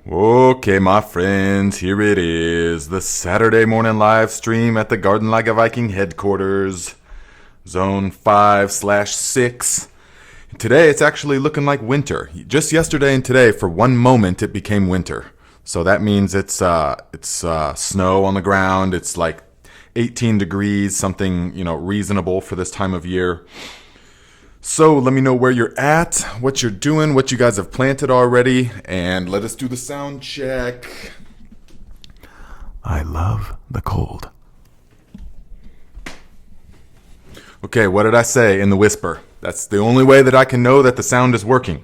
Okay, my friends, here it is. The Saturday morning live stream at the Garden Like a Viking headquarters, Zone 5/6. Today it's actually looking like winter. Just yesterday and today, for one moment, it became winter. So that means it's snow on the ground. It's like 18 degrees, something, reasonable for this time of year. So let me know where you're at, what you're doing, what you guys have planted already, and let us do the sound check. I love the cold. Okay, what did I say in the whisper? That's the only way that I can know that the sound is working.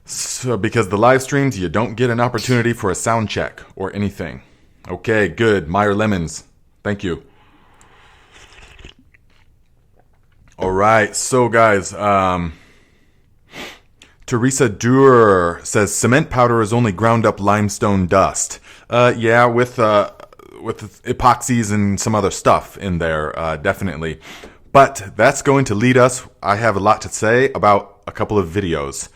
So, because the live streams, you don't get an opportunity for a sound check or anything. Okay, good. Meyer Lemons. Thank you. All right, so guys, Teresa Durer says cement powder is only ground up limestone dust. Yeah, with epoxies and some other stuff in there, definitely. But that's going to lead us. I have a lot to say about a couple of videos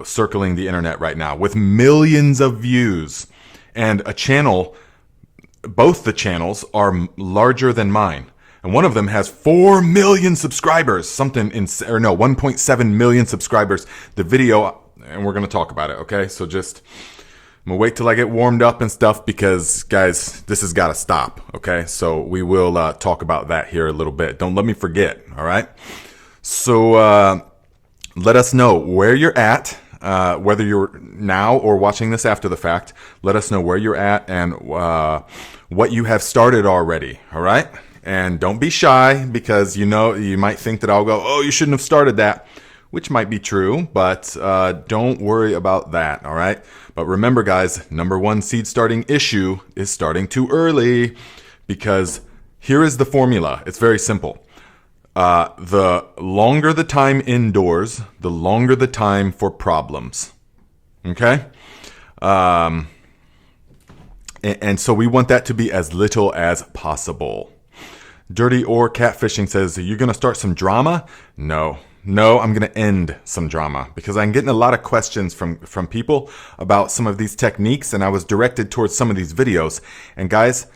circling the internet right now with millions of views and a channel. Both the channels are larger than mine. And one of them has 4 million subscribers, 1.7 million subscribers. The video, and we're going to talk about it, okay? So I'm going to wait till I get warmed up and stuff because, guys, this has got to stop, okay? So we will talk about that here a little bit. Don't let me forget, all right? So let us know where you're at, whether you're now or watching this after the fact. Let us know where you're at and what you have started already, all right? And don't be shy because, you might think that I'll go, oh, you shouldn't have started that, which might be true, but don't worry about that, all right? But remember, guys, number one seed starting issue is starting too early because here is the formula. It's very simple. The longer the time indoors, the longer the time for problems, okay? And so we want that to be as little as possible. Dirty or Catfishing says, are you going to start some drama? No, I'm going to end some drama because I'm getting a lot of questions from people about some of these techniques, and I was directed towards some of these videos. And guys,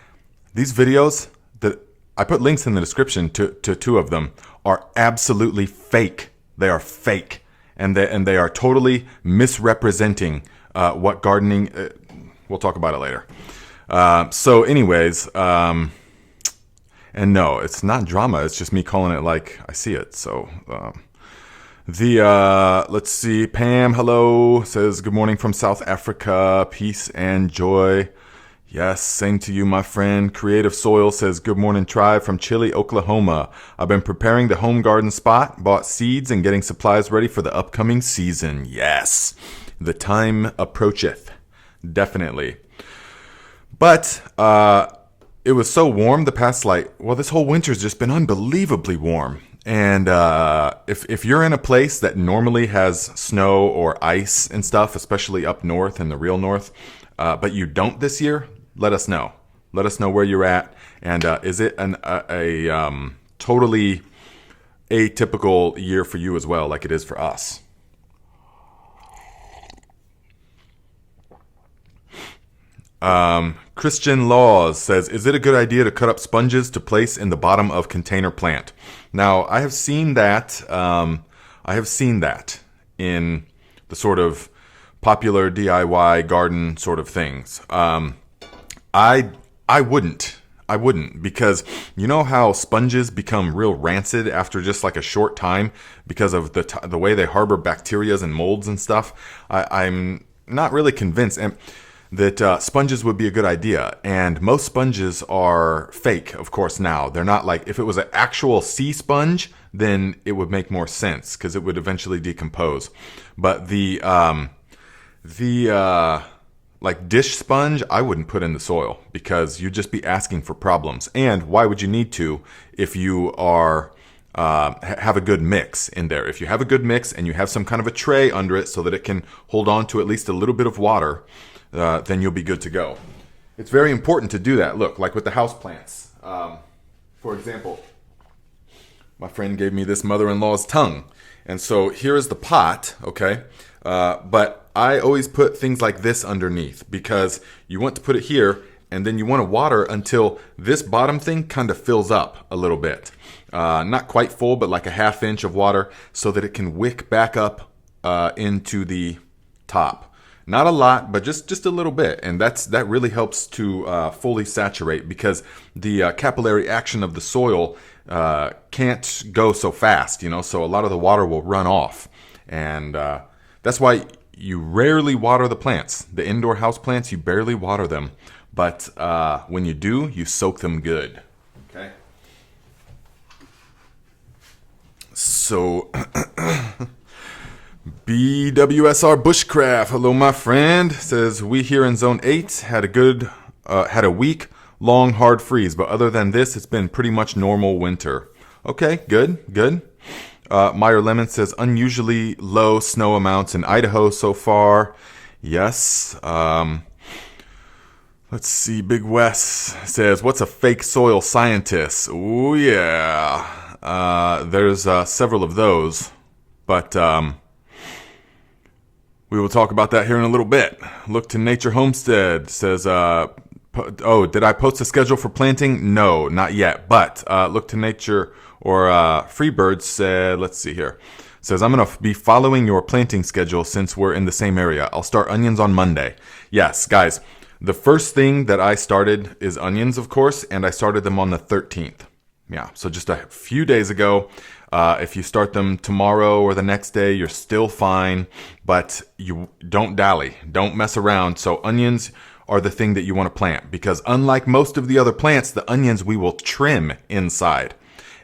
these videos that I put links in the description to two of them are absolutely fake. They are fake, and they are totally misrepresenting what gardening. We'll talk about it later. So, anyways. And no, it's not drama. It's just me calling it like I see it. So, let's see. Pam, hello, says good morning from South Africa. Peace and joy. Yes, same to you, my friend. Creative Soil says good morning, tribe from Chile, Oklahoma. I've been preparing the home garden spot, bought seeds, and getting supplies ready for the upcoming season. Yes, the time approacheth. Definitely. But, it was so warm the past, this whole winter's just been unbelievably warm. And if you're in a place that normally has snow or ice and stuff, especially up north in the real north, but you don't this year, let us know. Let us know where you're at. And is it a totally atypical year for you as well, like it is for us? Christian Laws says, is it a good idea to cut up sponges to place in the bottom of container plant? Now, I have seen that. In the sort of popular DIY garden sort of things. I wouldn't because you know how sponges become real rancid after just like a short time because of the way they harbor bacteria and molds and stuff. I'm not really convinced that sponges would be a good idea. And most sponges are fake, of course, now. They're not like, if it was an actual sea sponge, then it would make more sense because it would eventually decompose. But the dish sponge, I wouldn't put in the soil because you'd just be asking for problems. And why would you need to if you are have a good mix in there? If you have a good mix and you have some kind of a tray under it so that it can hold on to at least a little bit of water, then you'll be good to go. It's very important to do that. Look, like with the house plants. For example, my friend gave me this mother-in-law's tongue. And so here is the pot, okay? But I always put things like this underneath because you want to put it here and then you want to water until this bottom thing kind of fills up a little bit. Not quite full, but like a half inch of water so that it can wick back up into the top. Not a lot, but just a little bit. And that really helps to fully saturate because the capillary action of the soil can't go so fast, so a lot of the water will run off. And that's why you rarely water the plants. The indoor house plants, you barely water them. But when you do, you soak them good. Okay? So, BWSR Bushcraft, hello my friend, says we here in Zone 8 had a week long hard freeze, but other than this, it's been pretty much normal winter. Okay, good. Meyer Lemon says unusually low snow amounts in Idaho so far. Yes. Let's see. Big Wes says, what's a fake soil scientist? Oh, yeah. There's several of those, but we will talk about that here in a little bit. Look to Nature Homestead says, did I post a schedule for planting? No, not yet. But Look to Nature or Freebirds said, let's see here. Says, I'm going to be following your planting schedule since we're in the same area. I'll start onions on Monday. Yes, guys. The first thing that I started is onions, of course, and I started them on the 13th. Yeah, so just a few days ago. If you start them tomorrow or the next day, you're still fine, but you don't dally. Don't mess around. So onions are the thing that you want to plant because unlike most of the other plants, the onions we will trim inside.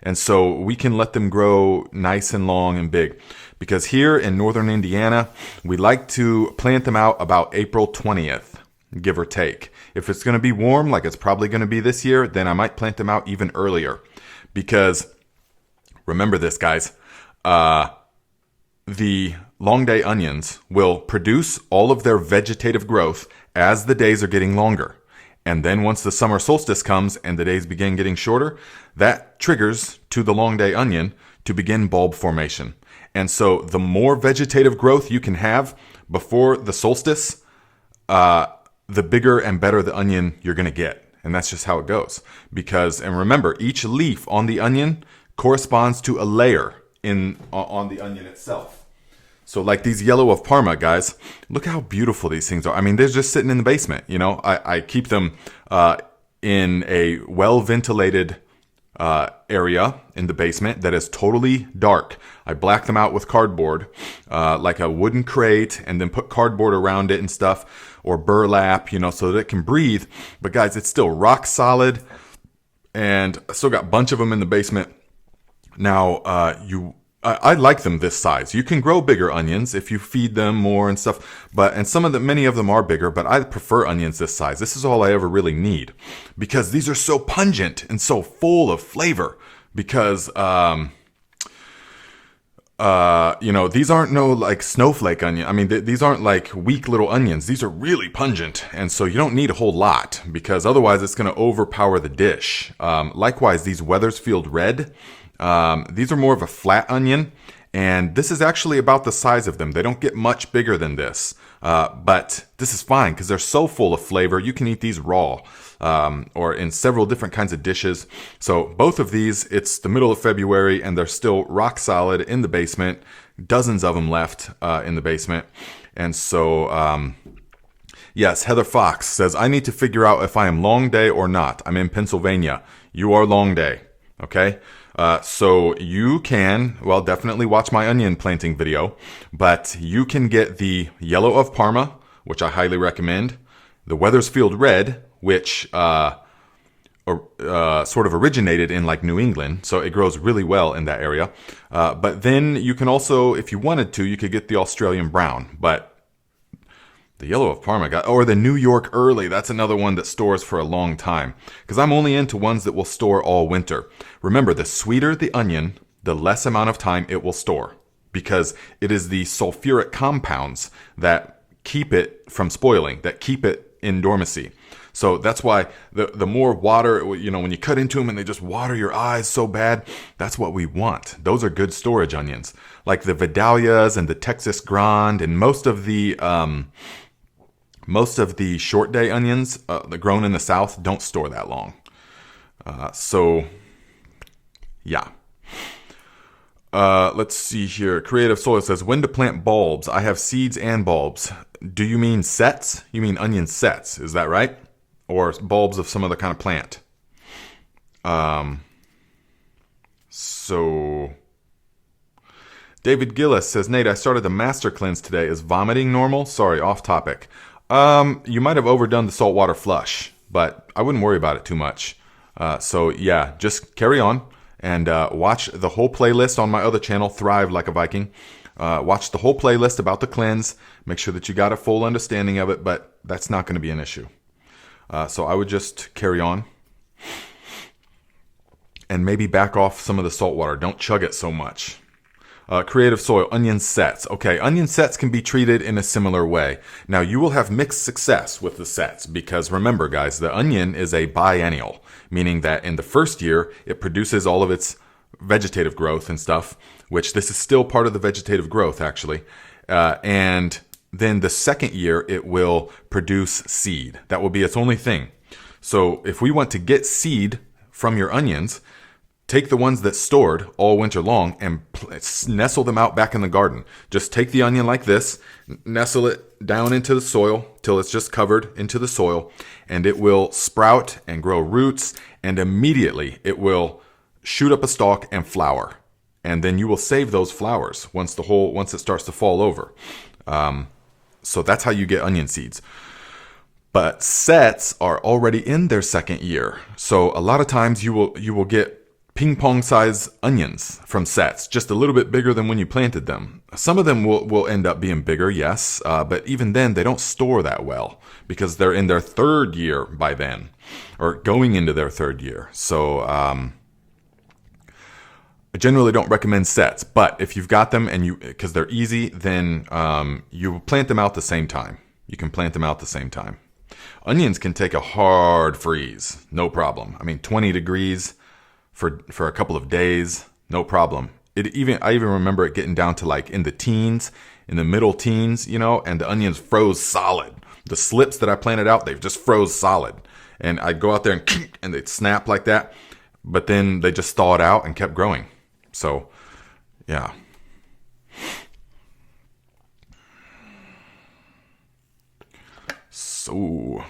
And so we can let them grow nice and long and big. Because here in northern Indiana, we like to plant them out about April 20th. Give or take. If it's going to be warm, like it's probably going to be this year, then I might plant them out even earlier. Because, remember this, guys, the long day onions will produce all of their vegetative growth as the days are getting longer. And then once the summer solstice comes and the days begin getting shorter, that triggers to the long day onion to begin bulb formation. And so the more vegetative growth you can have before the solstice, the bigger and better the onion you're going to get. And that's just how it goes. And remember, each leaf on the onion corresponds to a layer on the onion itself. So like these yellow of Parma, guys, look how beautiful these things are. I mean, they're just sitting in the basement, I keep them in a well-ventilated area in the basement that is totally dark. I black them out with cardboard, like a wooden crate, and then put cardboard around it and stuff, or burlap, so that it can breathe. But guys, it's still rock solid, and I still got a bunch of them in the basement. Now, I like them this size. You can grow bigger onions if you feed them more and stuff, many of them are bigger, but I prefer onions this size. This is all I ever really need because these are so pungent and so full of flavor because, these aren't no like snowflake onion. I mean, these aren't like weak little onions. These are really pungent. And so you don't need a whole lot because otherwise it's going to overpower the dish. Likewise, these Wethersfield Red, these are more of a flat onion. And this is actually about the size of them. They don't get much bigger than this. But this is fine because they're so full of flavor. You can eat these raw or in several different kinds of dishes. So both of these, it's the middle of February and they're still rock solid in the basement. Dozens of them left in the basement. And so, yes, Heather Fox says, I need to figure out if I am long day or not. I'm in Pennsylvania. You are long day. Okay. So you can, definitely watch my onion planting video, but you can get the yellow of Parma, which I highly recommend, the Wethersfield Red, which sort of originated in like New England, so it grows really well in that area. But then you can also, if you wanted to, you could get the Australian Brown, but the yellow of Parma, or the New York Early, that's another one that stores for a long time. Because I'm only into ones that will store all winter. Remember, the sweeter the onion, the less amount of time it will store. Because it is the sulfuric compounds that keep it from spoiling, that keep it in dormancy. So that's why the more water, when you cut into them and they just water your eyes so bad, that's what we want. Those are good storage onions. Like the Vidalias and the Texas Grande and most of the short day onions grown in the South don't store that long. So, yeah. Let's see here. Creative Soil says, when to plant bulbs? I have seeds and bulbs. Do you mean sets? You mean onion sets, is that right? Or bulbs of some other kind of plant? So, David Gillis says, Nate, I started the master cleanse today. Is vomiting normal? Sorry, off topic. You might have overdone the saltwater flush, but I wouldn't worry about it too much. So yeah, just carry on and watch the whole playlist on my other channel, Thrive Like a Viking. Watch the whole playlist about the cleanse. Make sure that you got a full understanding of it, but that's not going to be an issue. So I would just carry on and maybe back off some of the salt water. Don't chug it so much. Creative Soil, onion sets. Okay, onion sets can be treated in a similar way. Now, you will have mixed success with the sets because remember, guys, the onion is a biennial, meaning that in the first year, it produces all of its vegetative growth and stuff, which this is still part of the vegetative growth, actually. And then the second year, it will produce seed. That will be its only thing. So if we want to get seed from your onions, take the ones that stored all winter long and nestle them out back in the garden. Just take the onion like this, nestle it down into the soil till it's just covered into the soil, and it will sprout and grow roots, and immediately it will shoot up a stalk and flower. And then you will save those flowers once it starts to fall over. So that's how you get onion seeds. But sets are already in their second year. So a lot of times you will get ping pong size onions from sets, just a little bit bigger than when you planted them. Some of them will end up being bigger, yes, but even then they don't store that well because they're in their third year by then, or going into their third year. So I generally don't recommend sets, but if you've got them and because they're easy, then you plant them out the same time. You can plant them out the same time. Onions can take a hard freeze, no problem. I mean, 20 degrees for a couple of days, no problem. I even remember it getting down to like in the middle teens, and the onions froze solid. The slips that I planted out, they've just froze solid. And I'd go out there and they'd snap like that, but then they just thawed out and kept growing. So, yeah. So,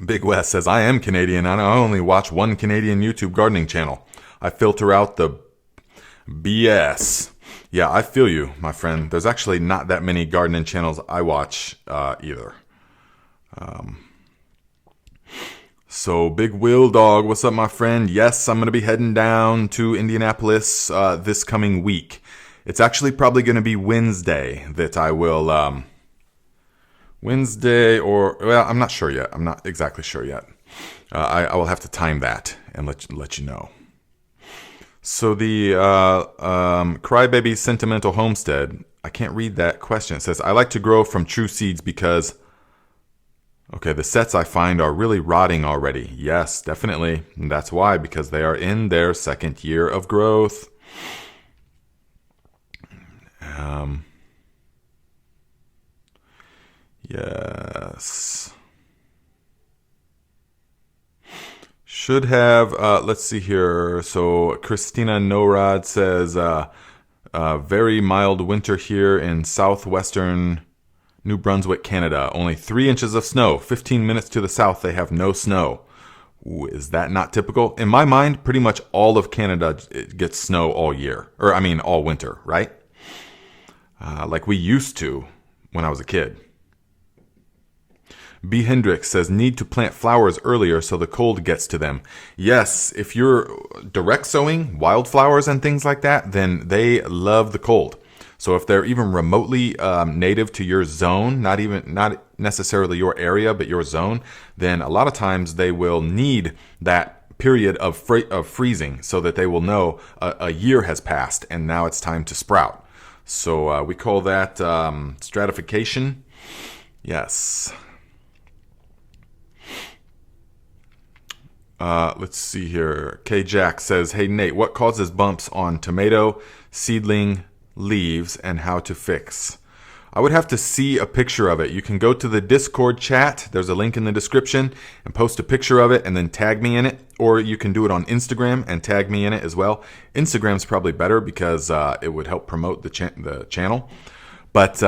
Big West says, I am Canadian and I only watch one Canadian YouTube gardening channel. I filter out the BS. Yeah, I feel you, my friend. There's actually not that many gardening channels I watch either. So, Big Will Dog, what's up, my friend? Yes, I'm going to be heading down to Indianapolis this coming week. It's actually probably going to be Wednesday that I will... Wednesday I'm not sure yet. I'm not exactly sure yet. I will have to time that and let you know. So the Crybaby Sentimental Homestead, I can't read that question. It says, I like to grow from true seeds because, the sets I find are really rotting already. Yes, definitely. And that's why, because they are in their second year of growth. Yes. Should have, let's see here. So Christina Norad says, very mild winter here in southwestern New Brunswick, Canada. Only 3 inches of snow. 15 minutes to the south, they have no snow. Ooh, is that not typical? In my mind, pretty much all of Canada gets snow all year. All winter, right? Like we used to when I was a kid. B. Hendricks says, need to plant flowers earlier so the cold gets to them. Yes, if you're direct sowing wildflowers and things like that, then they love the cold. So if they're even remotely native to your zone, not necessarily your area, but your zone, then a lot of times they will need that period of freezing so that they will know a year has passed and now it's time to sprout. So we call that stratification. Yes. Let's see here. K Jack says, "Hey Nate, what causes bumps on tomato seedling leaves and how to fix?" I would have to see a picture of it. You can go to the Discord chat. There's a link in the description and post a picture of it and then tag me in it. Or you can do it on Instagram and tag me in it as well. Instagram's probably better because it would help promote the channel. But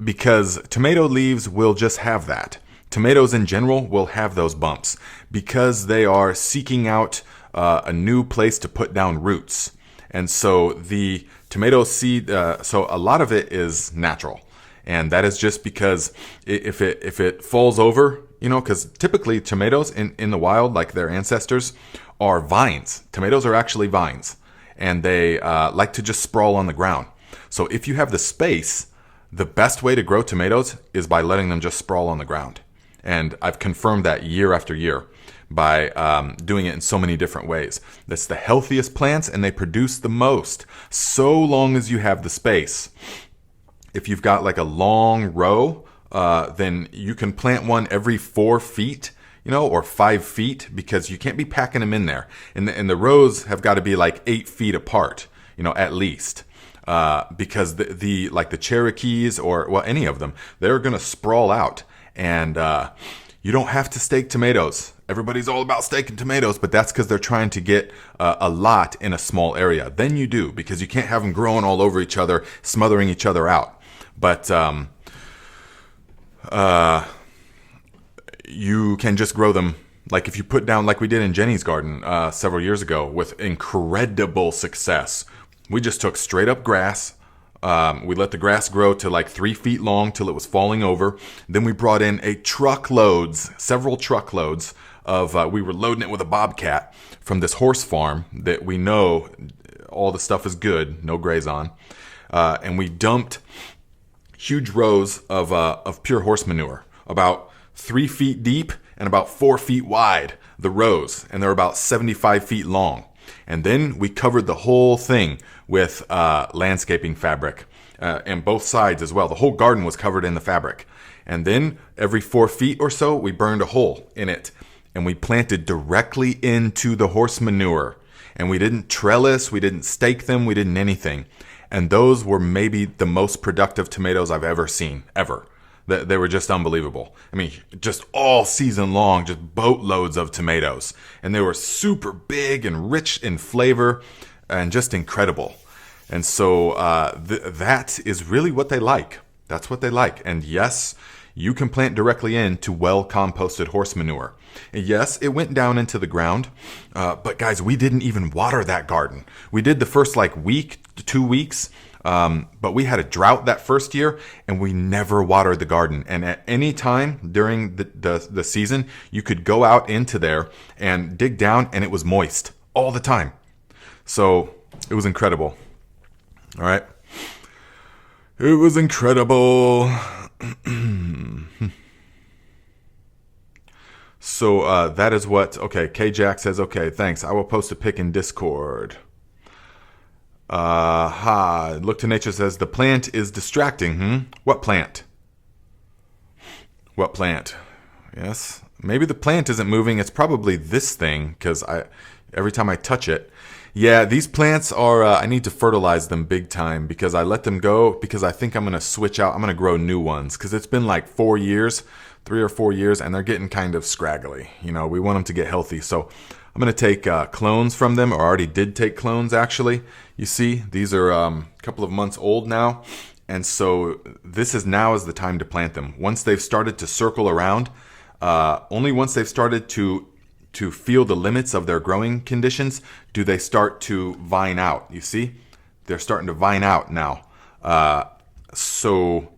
because tomato leaves will just have that. Tomatoes in general will have those bumps because they are seeking out a new place to put down roots. And so the tomato seed, so a lot of it is natural. And that is just because if it falls over, because typically tomatoes in the wild, like their ancestors, are vines. Tomatoes are actually vines. And they like to just sprawl on the ground. So if you have the space, the best way to grow tomatoes is by letting them just sprawl on the ground. And I've confirmed that year after year by doing it in so many different ways. That's the healthiest plants and they produce the most, so long as you have the space. If you've got like a long row, then you can plant one every 4 feet, or 5 feet, because you can't be packing them in there. And the rows have got to be like 8 feet apart, at least. Because the Cherokees or any of them, they're going to sprawl out. And you don't have to stake tomatoes. Everybody's all about staking tomatoes, but that's because they're trying to get a lot in a small area. Then you do, because you can't have them growing all over each other, smothering each other out. But you can just grow them, like if you put down, like we did in Jenny's garden several years ago with incredible success. We just took straight up grass. We let the grass grow to like 3 feet long till it was falling over. Then we brought in several truckloads of, we were loading it with a bobcat from this horse farm that we know all the stuff is good, no graze on. And we dumped huge rows of pure horse manure, about 3 feet deep and about 4 feet wide, the rows, and they're about 75 feet long. And then we covered the whole thing with landscaping fabric, and both sides as well. The whole garden was covered in the fabric. And then every 4 feet or so, we burned a hole in it. And we planted directly into the horse manure. And we didn't trellis, we didn't stake them, we didn't anything. And those were maybe the most productive tomatoes I've ever seen, ever. They were just unbelievable. I mean, just all season long, just boatloads of tomatoes. And they were super big and rich in flavor and just incredible. And so that is really what they like. That's what they like. And yes, you can plant directly into well-composted horse manure. And yes, it went down into the ground. But guys, we didn't even water that garden. We did the first week to 2 weeks. But we had a drought that first year and we never watered the garden. And at any time during the season, you could go out into there and dig down and it was moist all the time. So it was incredible. All right. It was incredible. So that is what, okay, K-Jack says, okay, thanks. I will post a pic in Discord. Look to Nature says, the plant is distracting. What plant? What plant? Yes. Maybe the plant isn't moving. It's probably this thing, because every time I touch it. Yeah, these plants are, I need to fertilize them big time because I let them go because I think I'm going to switch out. I'm going to grow new ones because it's been like 4 years, 3 or 4 years, and they're getting kind of scraggly. We want them to get healthy. So I'm going to take clones from them, or already did take clones actually. You see, these are a couple of months old now. And so this is now is the time to plant them. Once they've started to circle around, only once they've started to feel the limits of their growing conditions do they start to vine out. You see, they're starting to vine out now. So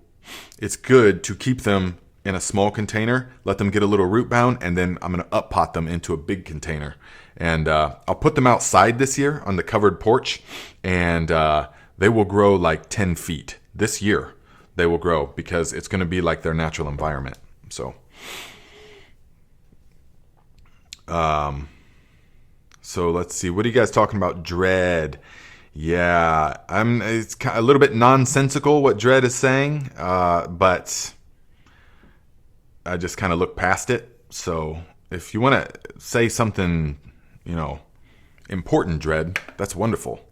it's good to keep them in a small container, let them get a little root bound, and then I'm going to up pot them into a big container. And I'll put them outside this year on the covered porch, and they will grow like 10 feet. This year they will grow because it's going to be like their natural environment. So, so let's see. What are you guys talking about? Dread. Yeah, it's a little bit nonsensical what Dredd is saying, but I just kind of look past it. So if you want to say something, important, Dredd, that's wonderful.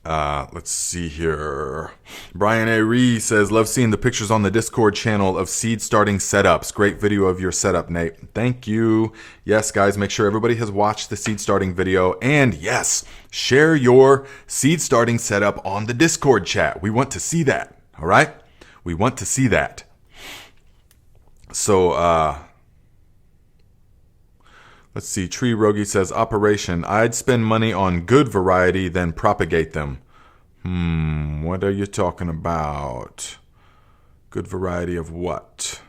Let's see here. Brian A. Ree says, love seeing the pictures on the Discord channel of seed starting setups. Great video of your setup, Nate. Thank you. Yes, guys, make sure everybody has watched the seed starting video. And yes, share your seed starting setup on the Discord chat. We want to see that. All right? We want to see that. So, let's see. Tree Rogi says, operation. I'd spend money on good variety, then propagate them. What are you talking about? Good variety of what?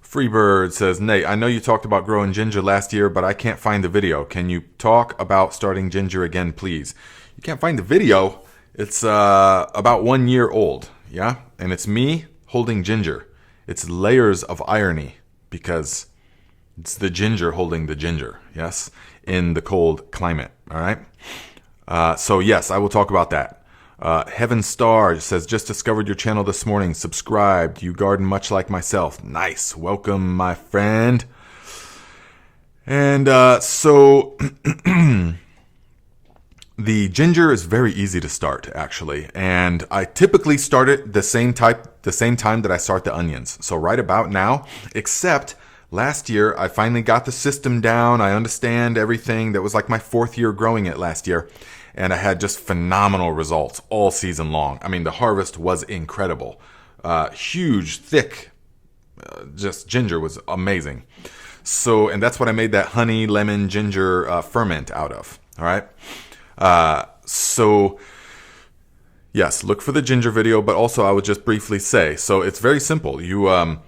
Freebird says, Nate, I know you talked about growing ginger last year, but I can't find the video. Can you talk about starting ginger again, please? You can't find the video. It's about 1 year old, yeah? And it's me holding ginger. It's layers of irony because it's the ginger holding the ginger, yes, in the cold climate, all right? So, yes, I will talk about that. Heaven Star says, just discovered your channel this morning. Subscribed. You garden much like myself. Nice. Welcome, my friend. And so the ginger is very easy to start, actually. And I typically start it the same time that I start the onions. So right about now, except last year, I finally got the system down. I understand everything. That was like my 4th year growing it last year. And I had just phenomenal results all season long. I mean, the harvest was incredible. Huge, thick, just ginger was amazing. So, and that's what I made that honey, lemon, ginger ferment out of. All right. So, yes, look for the ginger video, but also I would just briefly say, so it's very simple. You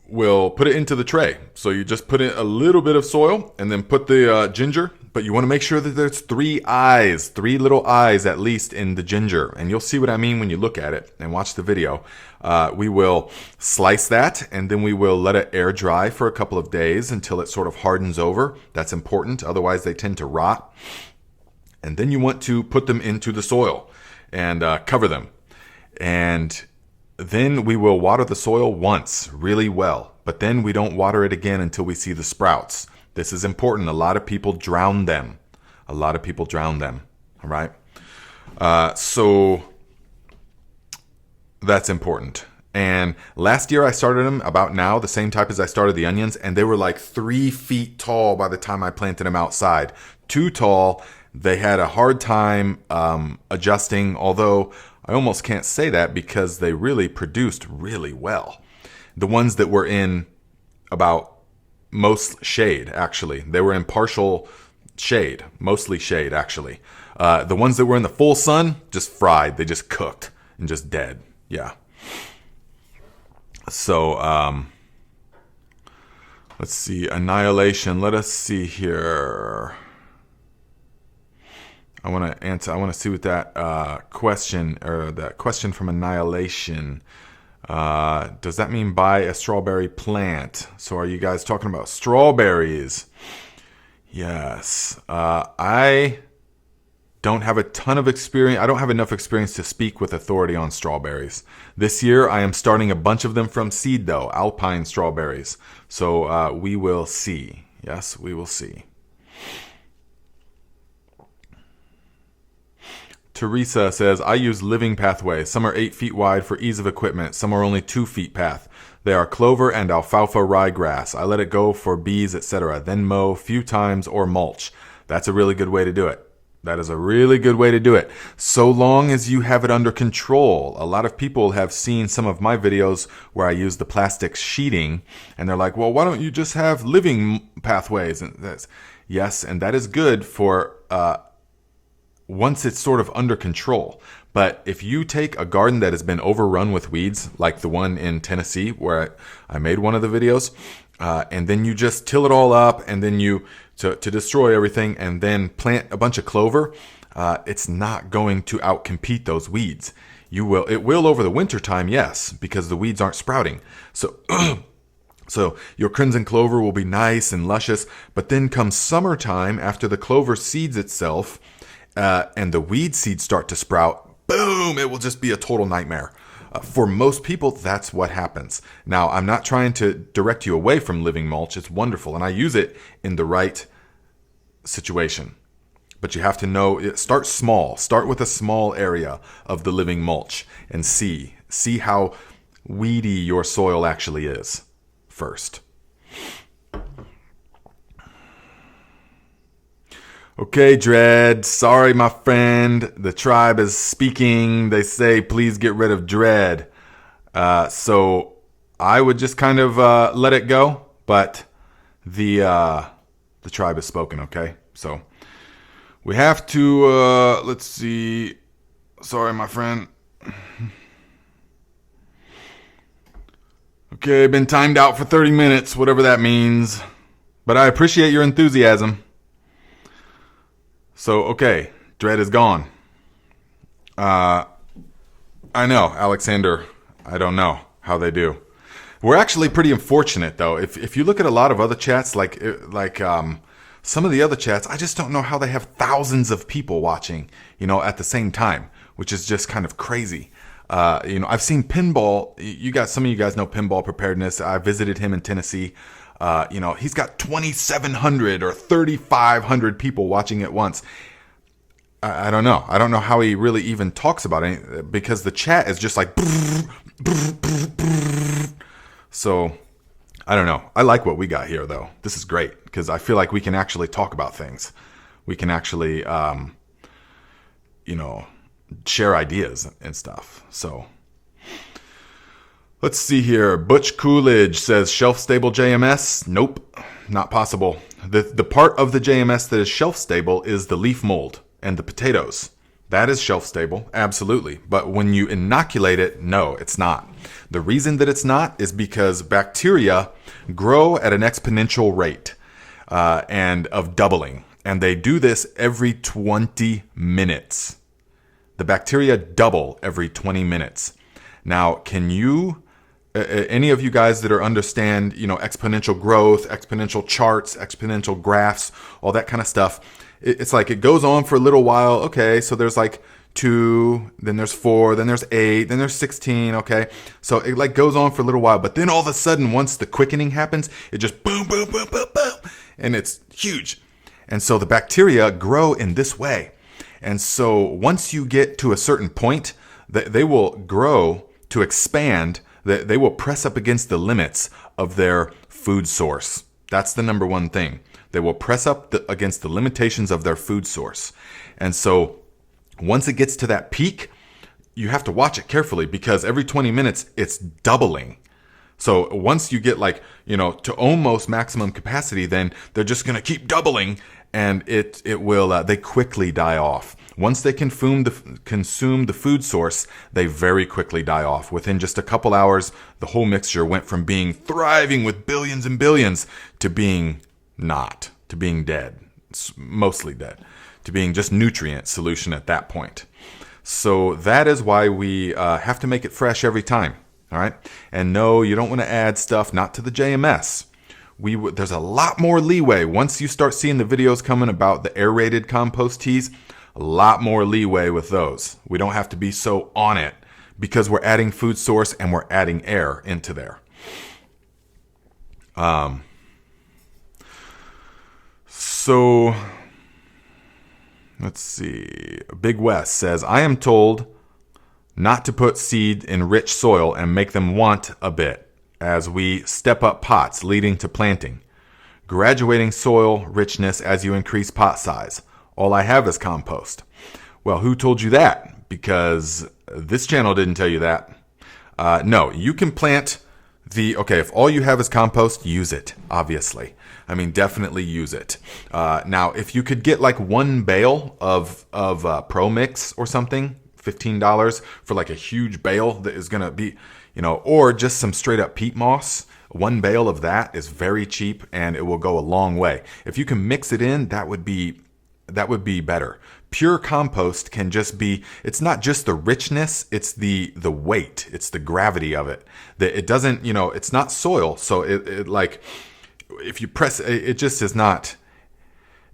will put it into the tray. So you just put in a little bit of soil and then put the ginger, but you want to make sure that there's 3 little eyes at least in the ginger. And you'll see what I mean when you look at it and watch the video. We will slice that and then we will let it air dry for a couple of days until it sort of hardens over. That's important. Otherwise they tend to rot. And then you want to put them into the soil and cover them. And then we will water the soil once really well. But then we don't water it again until we see the sprouts. This is important. A lot of people drown them. All right? So that's important. And last year I started them about now, the same type as I started the onions. And they were like 3 feet tall by the time I planted them outside. Too tall. They had a hard time adjusting, although I almost can't say that because they really produced really well. The ones that were in about most shade, actually. They were in partial shade, mostly shade, actually. The ones that were in the full sun, just fried. They just cooked and just dead. Yeah. So, let's see. Annihilation. Let us see here. I want to see what that question, or that question from Annihilation, does that mean buy a strawberry plant? So are you guys talking about strawberries? Yes. I don't have a ton of experience. I don't have enough experience to speak with authority on strawberries. This year, I am starting a bunch of them from seed, though, alpine strawberries. So we will see. Yes, we will see. Teresa says, I use living pathways. Some are 8 feet wide for ease of equipment. Some are only 2 feet path. They are clover and alfalfa ryegrass. I let it go for bees, etc. Then mow few times or mulch. That's a really good way to do it. That is a really good way to do it. So long as you have it under control. A lot of people have seen some of my videos where I use the plastic sheeting and they're like, well, why don't you just have living pathways? And that's, yes, and that is good for once it's sort of under control. But if you take a garden that has been overrun with weeds, like the one in Tennessee where I made one of the videos, and then you just till it all up and then you to destroy everything and then plant a bunch of clover, it's not going to outcompete those weeds. It will over the winter time, yes, because the weeds aren't sprouting. So So your crimson clover will be nice and luscious, but then comes summertime, after the clover seeds itself and the weed seeds start to sprout, boom, it will just be a total nightmare. For most people, that's what happens. Now, I'm not trying to direct you away from living mulch. It's wonderful, and I use it in the right situation. But you have to know, start small. Start with a small area of the living mulch and see how weedy your soil actually is first. Okay, Dread. Sorry, my friend. The tribe is speaking. They say, please get rid of Dread. So I would just kind of let it go. But the tribe has spoken, okay? So we have to, let's see. Sorry, my friend. Okay, been timed out for 30 minutes, whatever that means. But I appreciate your enthusiasm. So, okay, Dread is gone. I know, Alexander, I don't know how they do. We're actually pretty unfortunate, though. If you look at a lot of other chats, like some of the other chats, I just don't know how they have thousands of people watching, at the same time, which is just kind of crazy. I've seen Pinball. Some of you guys know Pinball Preparedness. I visited him in Tennessee. He's got 2,700 or 3,500 people watching at once. I don't know. I don't know how he really even talks about it, because the chat is just like. So, I don't know. I like what we got here, though. This is great, because I feel like we can actually talk about things. We can actually, share ideas and stuff. So. Let's see here. Butch Coolidge says shelf-stable JMS. Nope, not possible. The part of the JMS that is shelf-stable is the leaf mold and the potatoes. That is shelf-stable, absolutely. But when you inoculate it, no, it's not. The reason that it's not is because bacteria grow at an exponential rate and of doubling. And they do this every 20 minutes. The bacteria double every 20 minutes. Now, can you... any of you guys that understand, exponential growth, exponential charts, exponential graphs, all that kind of stuff, it's like it goes on for a little while. Okay, so there's like 2, then there's 4, then there's 8, then there's 16. Okay, so it like goes on for a little while, but then all of a sudden, once the quickening happens, it just boom, boom, boom, boom, boom, and it's huge. And so the bacteria grow in this way. And so once you get to a certain point, they will grow to expand. They will press up against the limits of their food source. That's the number one thing. They will press up against the limitations of their food source. And so once it gets to that peak, you have to watch it carefully, because every 20 minutes it's doubling. So once you get to almost maximum capacity, then they're just going to keep doubling, and it will they quickly die off. Once they consume the food source, they very quickly die off. Within just a couple hours, the whole mixture went from being thriving with billions and billions to being not, to being dead, mostly dead, to being just nutrient solution at that point. So that is why we have to make it fresh every time. All right. And no, you don't want to add stuff, not to the JMS. There's a lot more leeway once you start seeing the videos coming about the aerated compost teas. A lot more leeway with those. We don't have to be so on it, because we're adding food source and we're adding air into there. So let's see. Big West says, I am told not to put seed in rich soil and make them want a bit as we step up pots, leading to planting. Graduating soil richness as you increase pot size. All I have is compost. Well, who told you that? Because this channel didn't tell you that. No, you can plant if all you have is compost, use it, obviously. I mean, definitely use it. Now, if you could get like one bale of Pro Mix or something, $15 for like a huge bale that is going to be, or just some straight up peat moss. One bale of that is very cheap and it will go a long way. If you can mix it in, that would be that would be better. Pure compost can just be, it's not just the richness, it's the weight, it's the gravity of it. That it doesn't, it's not soil. So it like, if you press, it just is not,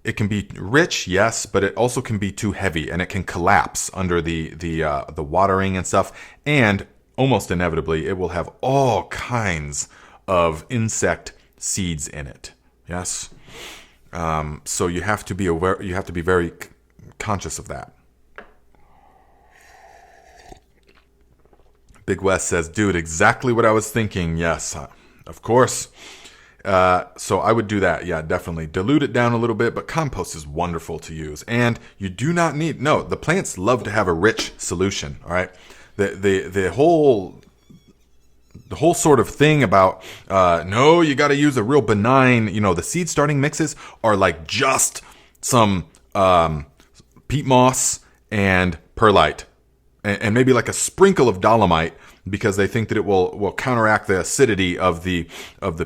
it can be rich, yes, but it also can be too heavy and it can collapse under the watering and stuff. And almost inevitably, it will have all kinds of insect seeds in it. Yes. So you have to be aware, you have to be very conscious of that. Big West says, dude, exactly what I was thinking. Yes, of course. So I would do that. Yeah, definitely. Dilute it down a little bit, but compost is wonderful to use. And you do not need, no, the plants love to have a rich solution. All right. The whole sort of thing about, no, you got to use a real benign, the seed starting mixes are like just some, peat moss and perlite and maybe like a sprinkle of dolomite because they think that it will counteract the acidity of the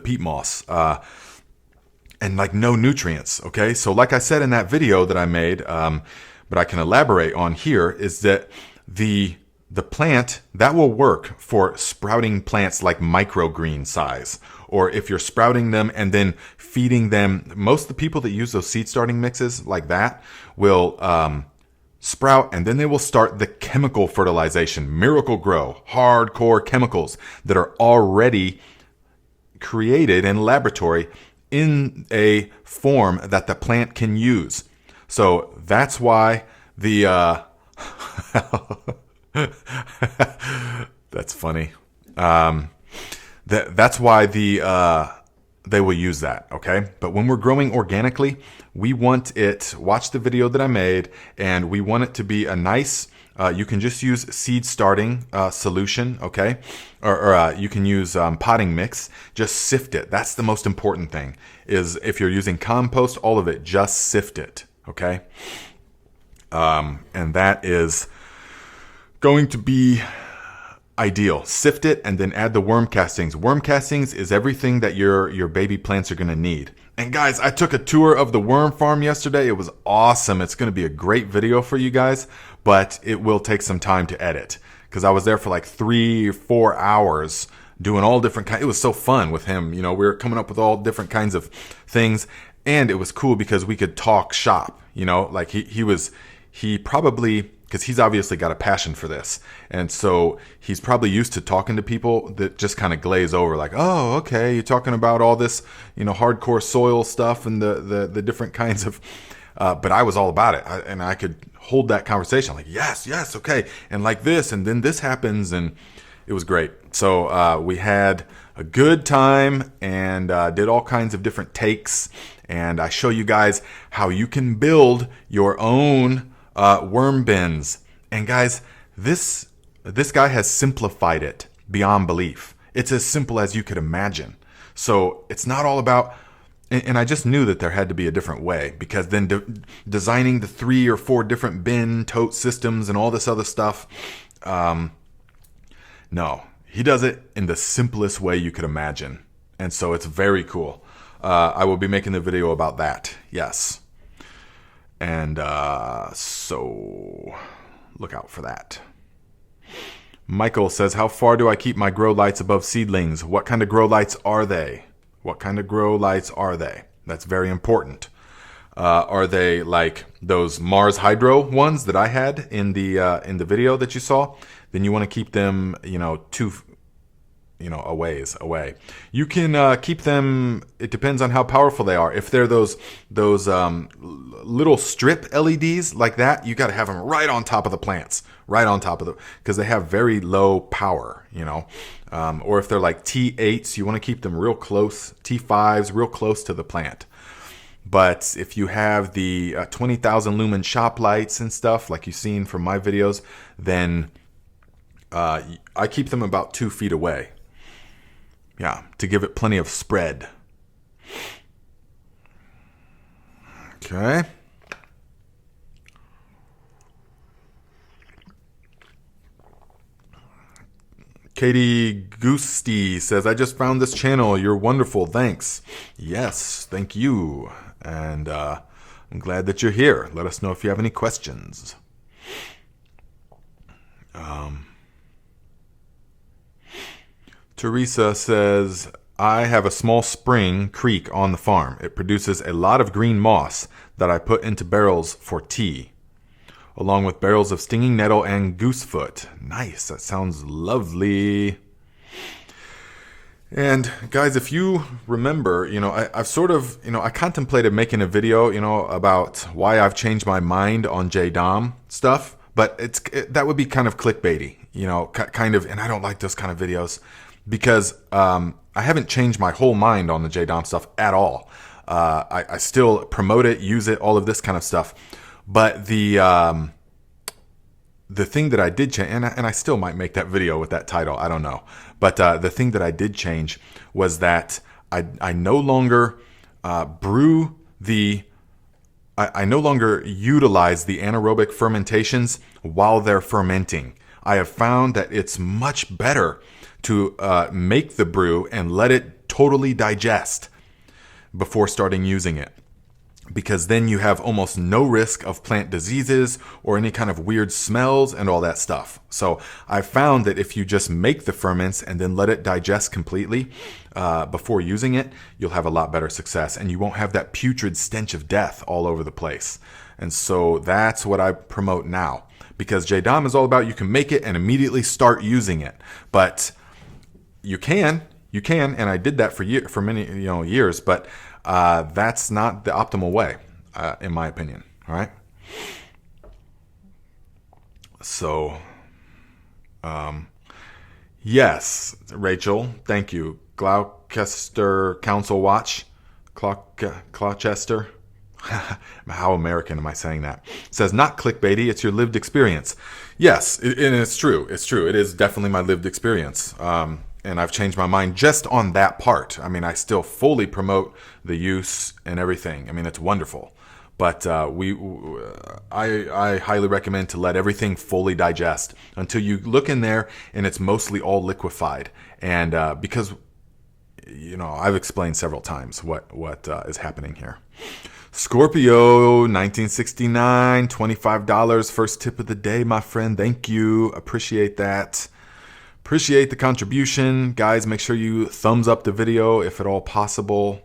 peat moss, and like no nutrients. Okay. So like I said in that video that I made, but I can elaborate on here is that the plant that will work for sprouting plants like microgreen size, or if you're sprouting them and then feeding them. Most of the people that use those seed starting mixes like that will sprout, and then they will start the chemical fertilization, Miracle Grow, hardcore chemicals that are already created in laboratory in a form that the plant can use. So that's why the that's funny. That's why they will use that, okay? But when we're growing organically, we want it, watch the video that I made, and we want it to be a nice, you can just use seed starting solution, okay? Or you can use potting mix, just sift it. That's the most important thing, is if you're using compost, all of it, just sift it, okay? And that is going to be ideal. Sift it and then add the worm castings. Worm castings is everything that your baby plants are going to need. And guys, I took a tour of the worm farm yesterday. It was awesome. It's going to be a great video for you guys, but it will take some time to edit because I was there for like 3 or 4 hours doing all different kinds. It was so fun with him. We were coming up with all different kinds of things, and it was cool because we could talk shop. Like he probably, because he's obviously got a passion for this. And so he's probably used to talking to people that just kind of glaze over like, oh, okay, you're talking about all this, hardcore soil stuff and the different kinds of, but I was all about it. And I could hold that conversation like, yes, okay. And like this, and then this happens. And it was great. So we had a good time and did all kinds of different takes. And I show you guys how you can build your own worm bins. And guys, this guy has simplified it beyond belief. It's as simple as you could imagine. So it's not all about, and I just knew that there had to be a different way, because then designing the 3 or 4 different bin tote systems and all this other stuff, no, he does it in the simplest way you could imagine. And so it's very cool. I will be making the video about that. Yes. And so look out for that. Michael says, how far do I keep my grow lights above seedlings? What kind of grow lights are they? That's very important. Are they like those Mars Hydro ones that I had in the video that you saw? Then you want to keep them, a ways away. You can keep them, it depends on how powerful they are. If they're those little strip LEDs like that, you got to have them right on top of the plants, because they have very low power, or if they're like T8s, you want to keep them real close, T5s, real close to the plant. But if you have the 20,000 lumen shop lights and stuff like you've seen from my videos, then I keep them about 2 feet away. Yeah, to give it plenty of spread. Okay. Katie Gusti says, I just found this channel. You're wonderful. Thanks. Yes, thank you. And I'm I'm glad that you're here. Let us know if you have any questions. Teresa says, I have a small spring creek on the farm. It produces a lot of green moss that I put into barrels for tea, along with barrels of stinging nettle and goosefoot. Nice. That sounds lovely. And guys, if you remember, I've sort of, I contemplated making a video, about why I've changed my mind on JDOM stuff, but that would be kind of clickbaity, kind of, and I don't like those kind of videos because I haven't changed my whole mind on the JDOM stuff at all. I still promote it, use it, all of this kind of stuff. But the thing that I did change, and I still might make that video with that title, I don't know. But the thing that I did change was that I no longer I no longer utilize the anaerobic fermentations while they're fermenting. I have found that it's much better to make the brew and let it totally digest before starting using it, because then you have almost no risk of plant diseases or any kind of weird smells and all that stuff. So I found that if you just make the ferments and then let it digest completely before using it, you'll have a lot better success and you won't have that putrid stench of death all over the place. And so that's what I promote now, because JDOM is all about you can make it and immediately start using it. But you can, and I did that for many years, but that's not the optimal way, in my opinion. All right. So, yes, Rachel, thank you. Gloucester Council Watch, Gloucester. How American am I saying that? It says, not clickbaity, it's your lived experience. Yes, and it's true. It's true. It is definitely my lived experience. And I've changed my mind just on that part. I mean, I still fully promote the use and everything. I mean, it's wonderful. But I highly recommend to let everything fully digest until you look in there and it's mostly all liquefied. And because, I've explained several times what is happening here. Scorpio, 1969, $25. First tip of the day, my friend. Thank you. Appreciate that. Appreciate the contribution. Guys, make sure you thumbs up the video if at all possible.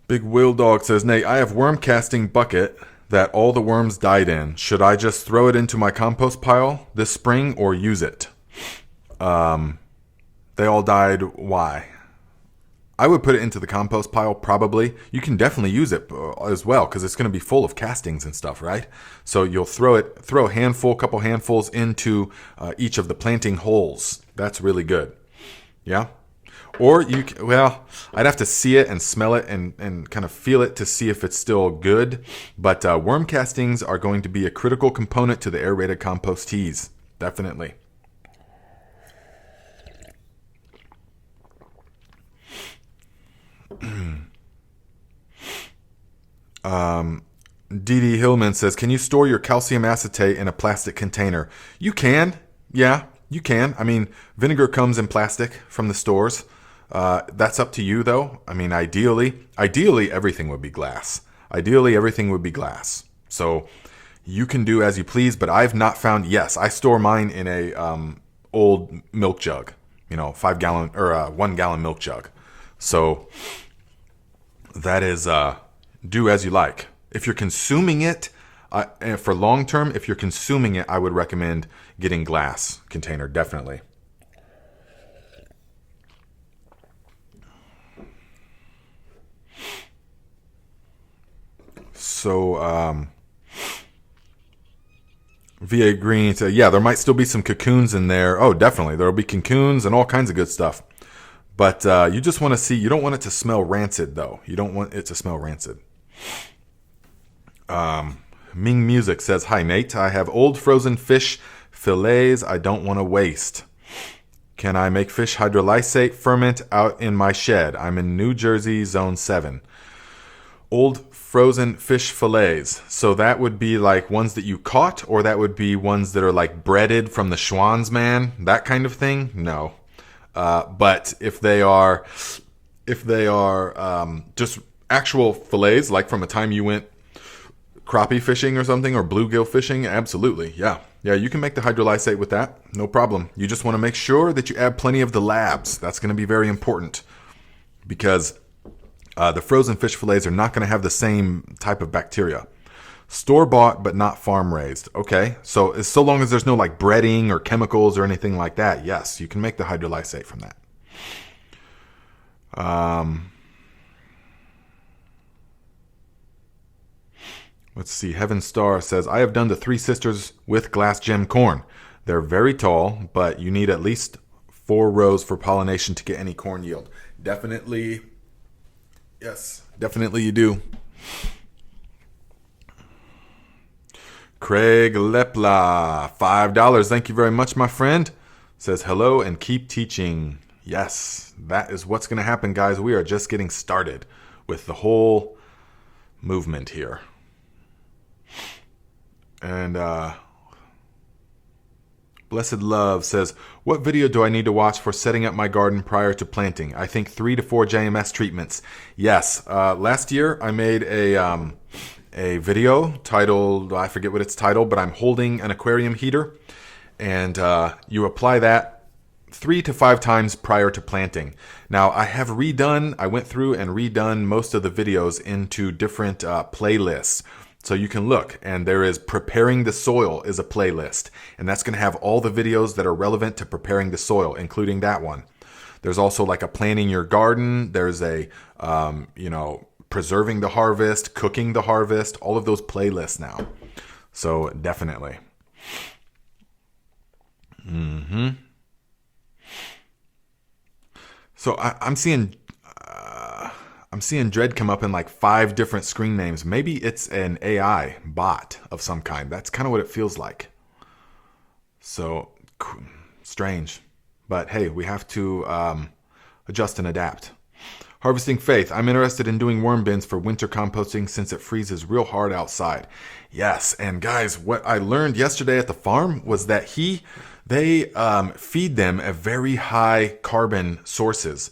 Big Will Dog says, Nate, I have worm casting bucket that all the worms died in. Should I just throw it into my compost pile this spring or use it? They all died. Why? I would put it into the compost pile, probably. You can definitely use it as well, because it's going to be full of castings and stuff, right? So you'll throw a couple handfuls into each of the planting holes. That's really good. Yeah? Or I'd have to see it and smell it and kind of feel it to see if it's still good. But worm castings are going to be a critical component to the aerated compost teas. Definitely. Dee Hillman says, can you store your calcium acetate in a plastic container? You can. Yeah, you can. I mean, vinegar comes in plastic from the stores. That's up to you, though. I mean, ideally, everything would be glass. So you can do as you please, but I've not found, yes, I store mine in a old milk jug, 5 gallon or 1 gallon milk jug. So that is, do as you like. If you're consuming it, for long term, if you're consuming it, I would recommend getting glass container, definitely. So, VA Green said, yeah, there might still be some cocoons in there. Oh, definitely. There'll be cocoons and all kinds of good stuff. But you just want to see, you don't want it to smell rancid, though. You don't want it to smell rancid. Ming Music says, hi, Nate. I have old frozen fish fillets I don't want to waste. Can I make fish hydrolysate ferment out in my shed? I'm in New Jersey, Zone 7. Old frozen fish fillets. So that would be like ones that you caught, or that would be ones that are like breaded from the Schwan's man, that kind of thing? No. But if they are If they are just actual fillets, like from a time you went crappie fishing or something, or bluegill fishing, absolutely, yeah. Yeah, you can make the hydrolysate with that, no problem. You just want to make sure that you add plenty of the labs. That's going to be very important because the frozen fish fillets are not going to have the same type of bacteria. Store-bought, but not farm-raised. Okay, so long as there's no like breading or chemicals or anything like that, yes, you can make the hydrolysate from that. Let's see. Heaven Star says, I have done the Three Sisters with glass gem corn. They're very tall, but you need at least 4 rows for pollination to get any corn yield. Definitely, yes, definitely you do. Craig Lepla, $5. Thank you very much, my friend. Says hello and keep teaching. Yes, that is what's going to happen, guys. We are just getting started with the whole movement here. And Blessed Love says, what video do I need to watch for setting up my garden prior to planting? I think 3 to 4 JMS treatments. Yes, last year I made a video titled, I forget what it's titled, but I'm holding an aquarium heater. And you apply that 3 to 5 times prior to planting. Now I went through and redone most of the videos into different playlists. So you can look, and there is Preparing the Soil is a playlist, and that's going to have all the videos that are relevant to preparing the soil, including that one. There's also like a planning your garden. There's a, preserving the harvest, cooking the harvest, all of those playlists now. So definitely. So I'm seeing Dread come up in like 5 different screen names. Maybe it's an AI bot of some kind. That's kind of what it feels like. So strange. But hey, we have to adjust and adapt. Harvesting Faith. I'm interested in doing worm bins for winter composting since it freezes real hard outside. Yes, and guys, what I learned yesterday at the farm was that they feed them a very high carbon sources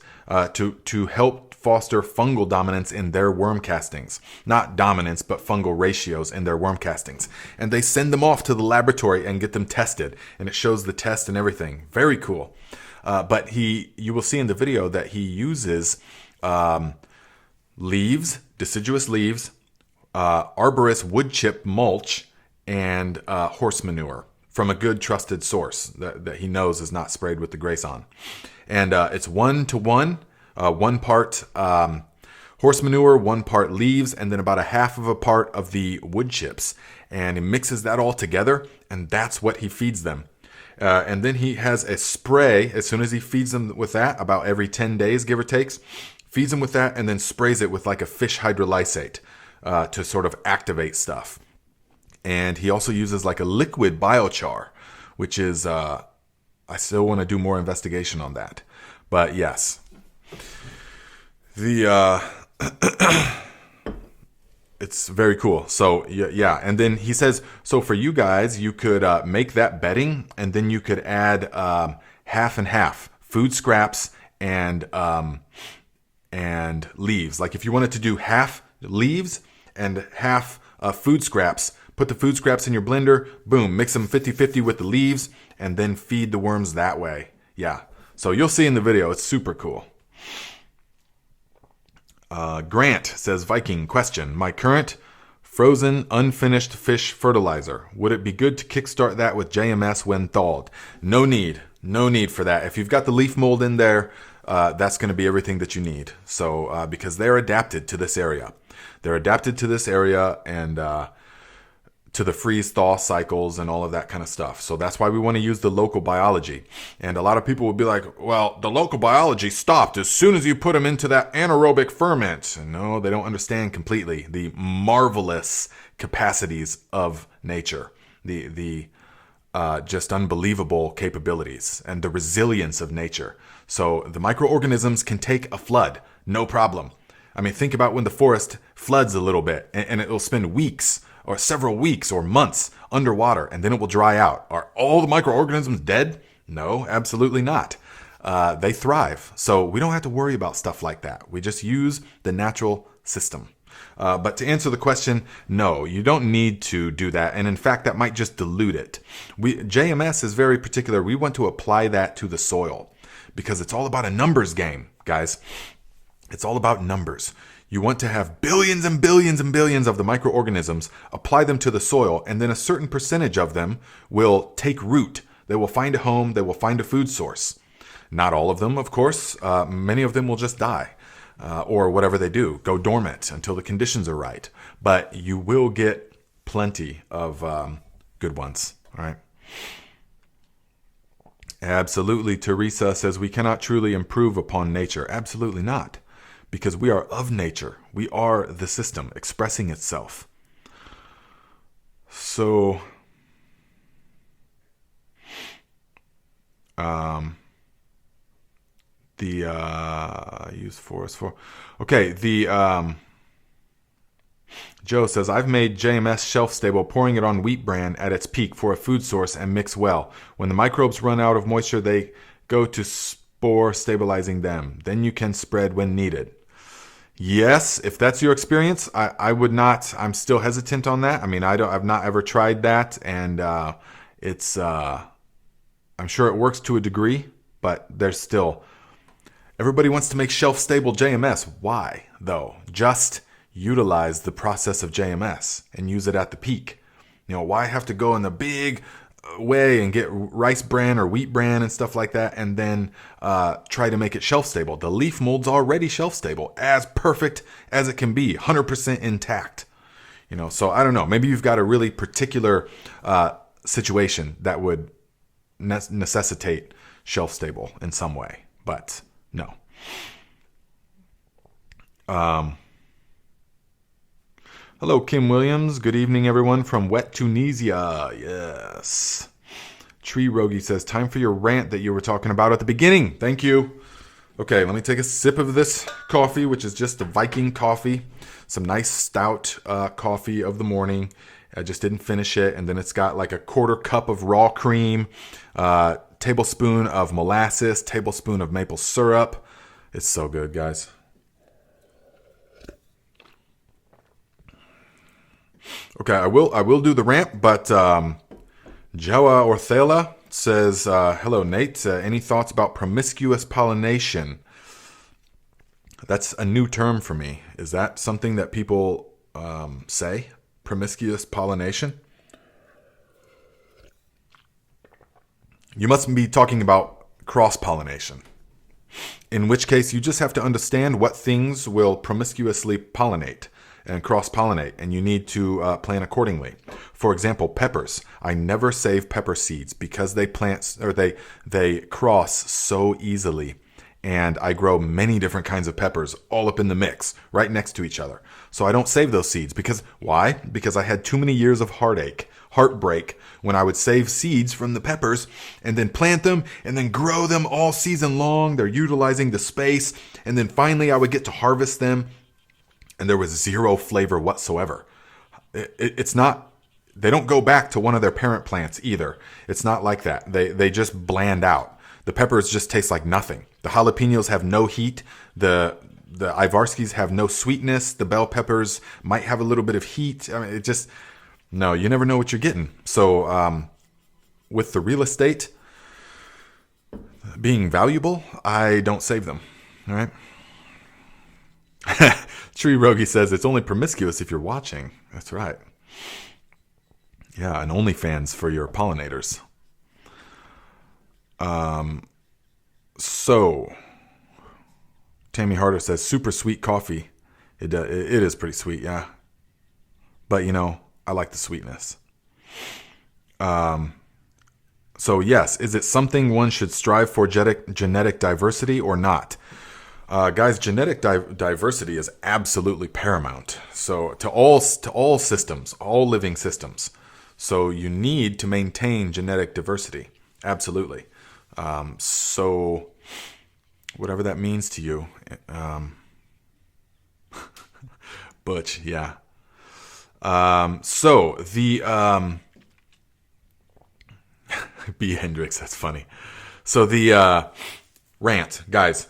to help foster fungal dominance in their worm castings. Not dominance, but fungal ratios in their worm castings. And they send them off to the laboratory and get them tested. And it shows the test and everything. Very cool. But you will see in the video that he uses leaves, deciduous leaves, arborist wood chip mulch, and horse manure from a good trusted source that he knows is not sprayed with the grace on. And it's 1-to-1. 1 part horse manure, 1 part leaves, and then about a half of a part of the wood chips. And he mixes that all together, and that's what he feeds them. And then he has a spray, as soon as he feeds them with that, about every 10 days, give or takes, feeds them with that, and then sprays it with like a fish hydrolysate to sort of activate stuff. And he also uses like a liquid biochar, which is, I still want to do more investigation on that. But yes. It's very cool. So yeah, and then he says, so for you guys, you could make that bedding, and then you could add half and half food scraps and leaves. Like if you wanted to do half leaves and half food scraps, put the food scraps in your blender, boom, mix them 50-50 with the leaves, and then feed the worms that way. Yeah. So you'll see in the video, it's super cool. Grant says, Viking, question. My current frozen unfinished fish fertilizer. Would it be good to kickstart that with JMS when thawed? No need for that. If you've got the leaf mold in there, that's going to be everything that you need. So because they're adapted to this area. And to the freeze-thaw cycles and all of that kind of stuff. So that's why we want to use the local biology. And a lot of people would be like, well, the local biology stopped as soon as you put them into that anaerobic ferment. And no, they don't understand completely the marvelous capacities of nature, the just unbelievable capabilities and the resilience of nature. So the microorganisms can take a flood, no problem. I mean, think about when the forest floods a little bit and it will spend weeks or several weeks or months underwater, and then it will dry out. Are all the microorganisms dead? No, absolutely not. they thrive. So we don't have to worry about stuff like that. We just use the natural system. But to answer the question, no, you don't need to do that. And in fact, that might just dilute it. JMS is very particular. We want to apply that to the soil because it's all about a numbers game, guys. It's all about numbers. You want to have billions and billions and billions of the microorganisms, apply them to the soil, and then a certain percentage of them will take root. They will find a home. They will find a food source. Not all of them, of course. Many of them will just die. Or whatever they do, go dormant until the conditions are right. But you will get plenty of good ones. All right. Absolutely. Teresa says we cannot truly improve upon nature. Absolutely not. Because we are of nature. We are the system expressing itself. So, use forest for. Okay, Joe says, I've made JMS shelf stable, pouring it on wheat bran at its peak for a food source and mix well. When the microbes run out of moisture, they go to spore, stabilizing them. Then you can spread when needed. Yes, if that's your experience, I would not. I'm still hesitant on that. I mean, I've not ever tried that, and it's. I'm sure it works to a degree, but there's still. Everybody wants to make shelf-stable JMS. Why, though? Just utilize the process of JMS and use it at the peak. Why have to go in the big way and get rice bran or wheat bran and stuff like that and then try to make it shelf-stable? The leaf mold's already shelf-stable, as perfect as it can be, 100% intact. So I don't know. Maybe you've got a really particular situation that would necessitate shelf-stable in some way, but... No. Hello, Kim Williams. Good evening, everyone from wet Tunisia. Yes. Tree Rogi says, time for your rant that you were talking about at the beginning. Thank you. Okay, let me take a sip of this coffee, which is just the Viking coffee. Some nice stout coffee of the morning. I just didn't finish it. And then it's got like a quarter cup of raw cream, tablespoon of molasses, tablespoon of maple syrup. It's so good, guys. Okay, I will do the rant, but Jawa Orthela says, hello, Nate. Any thoughts about promiscuous pollination? That's a new term for me. Is that something that people say? Promiscuous pollination? You must be talking about cross-pollination. In which case, you just have to understand what things will promiscuously pollinate and cross-pollinate, and you need to plan accordingly. For example, peppers. I never save pepper seeds because they cross so easily, and I grow many different kinds of peppers all up in the mix, right next to each other. So I don't save those seeds because why? Because I had too many years of heartbreak when I would save seeds from the peppers and then plant them and then grow them all season long. They're utilizing the space, and then finally I would get to harvest them and there was zero flavor whatsoever. It's not, they don't go back to one of their parent plants either. It's not like that. They just bland out. The peppers just taste like nothing. The jalapenos have no heat. The Ivarskis have no sweetness. The bell peppers might have a little bit of heat. I mean, no, you never know what you're getting. So with the real estate being valuable, I don't save them. All right. Tree Rogi says it's only promiscuous if you're watching. That's right. Yeah, and OnlyFans for your pollinators. So, Tammy Harder says super sweet coffee. It is pretty sweet, yeah. But I like the sweetness. So yes, is it something one should strive for genetic diversity or not? Guys, genetic diversity is absolutely paramount. So to all systems, all living systems. So you need to maintain genetic diversity. Absolutely. So whatever that means to you. Butch, yeah. So the B. Hendricks, that's funny. So the Rant, guys.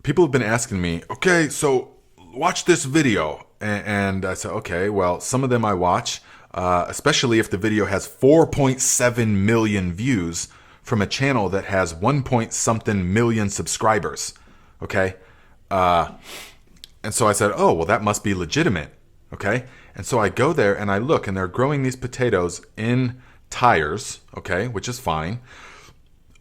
People have been asking me, okay, so watch this video. And I said, okay, well, some of them I watch, especially if the video has 4.7 million views from a channel that has 1 point something million subscribers. Okay. And so I said, oh, well, that must be legitimate. Okay. And so I go there and I look, and they're growing these potatoes in tires. Okay. Which is fine.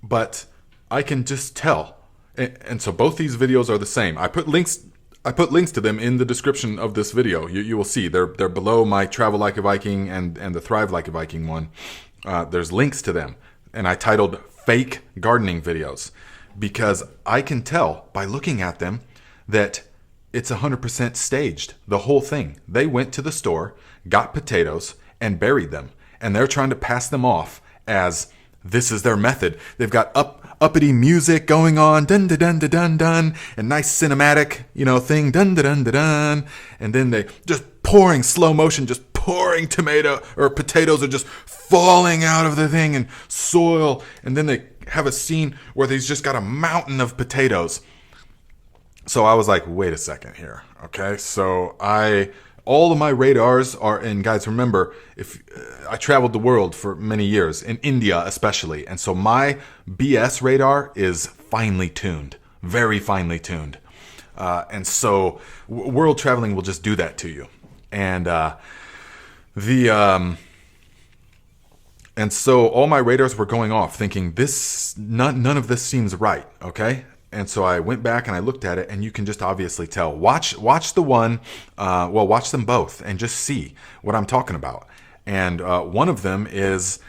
But I can just tell. And so both these videos are the same. I put links to them in the description of this video. You will see they're below my Travel Like a Viking and the Thrive Like a Viking one. There's links to them, and I titled Fake Gardening Videos because I can tell by looking at them that it's 100% staged. The whole thing. They went to the store, got potatoes, and buried them, and they're trying to pass them off as this is their method. They've got uppity music going on, dun dun dun dun dun dun, and nice cinematic, thing, dun dun dun dun dun, and then they just pouring slow motion, just pouring potatoes are just falling out of the thing and soil, and then they have a scene where they've just got a mountain of potatoes. So I was like, wait a second here, okay? So all of my radars are, and guys, remember, if I traveled the world for many years, in India especially, and so my BS radar is finely tuned, very finely tuned. And so world traveling will just do that to you. And and so all my radars were going off, thinking none of this seems right, okay? And so I went back and I looked at it, and you can just obviously tell. Watch the one, watch them both and just see what I'm talking about. And one of them has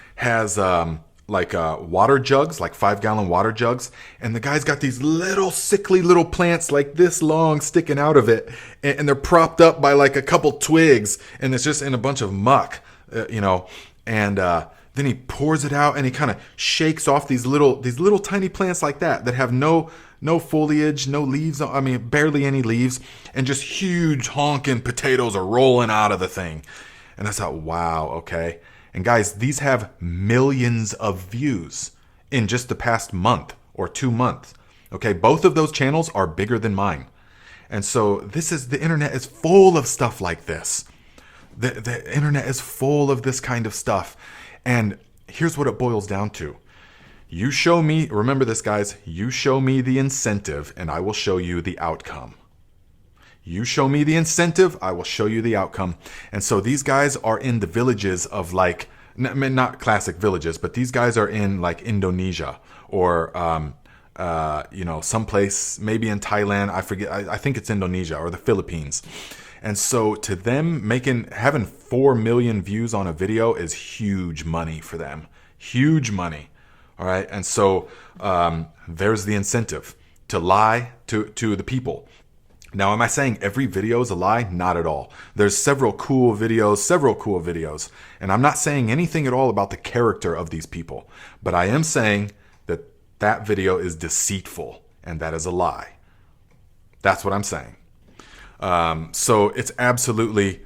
water jugs, like 5-gallon water jugs. And the guy's got these little sickly little plants like this long sticking out of it. And they're propped up by like a couple twigs, and it's just in a bunch of muck, and then he pours it out and he kind of shakes off these little tiny plants like that have no foliage, no leaves. I mean, barely any leaves, and just huge honking potatoes are rolling out of the thing. And I thought, wow, okay. And guys, these have millions of views in just the past month or 2 months. Okay, both of those channels are bigger than mine. And so the internet is full of stuff like this. The internet is full of this kind of stuff. And here's what it boils down to. You show me, remember this, guys, you show me the incentive and I will show you the outcome. You show me the incentive, I will show you the outcome. And so these guys are in the villages of not classic villages, but these guys are in like Indonesia or, someplace, maybe in Thailand, I forget, I think it's Indonesia or the Philippines. And so to them, having 4 million views on a video is huge money for them. Huge money. All right. And so there's the incentive to lie to the people. Now, am I saying every video is a lie? Not at all. There's several cool videos. And I'm not saying anything at all about the character of these people. But I am saying that video is deceitful, and that is a lie. That's what I'm saying. So it's absolutely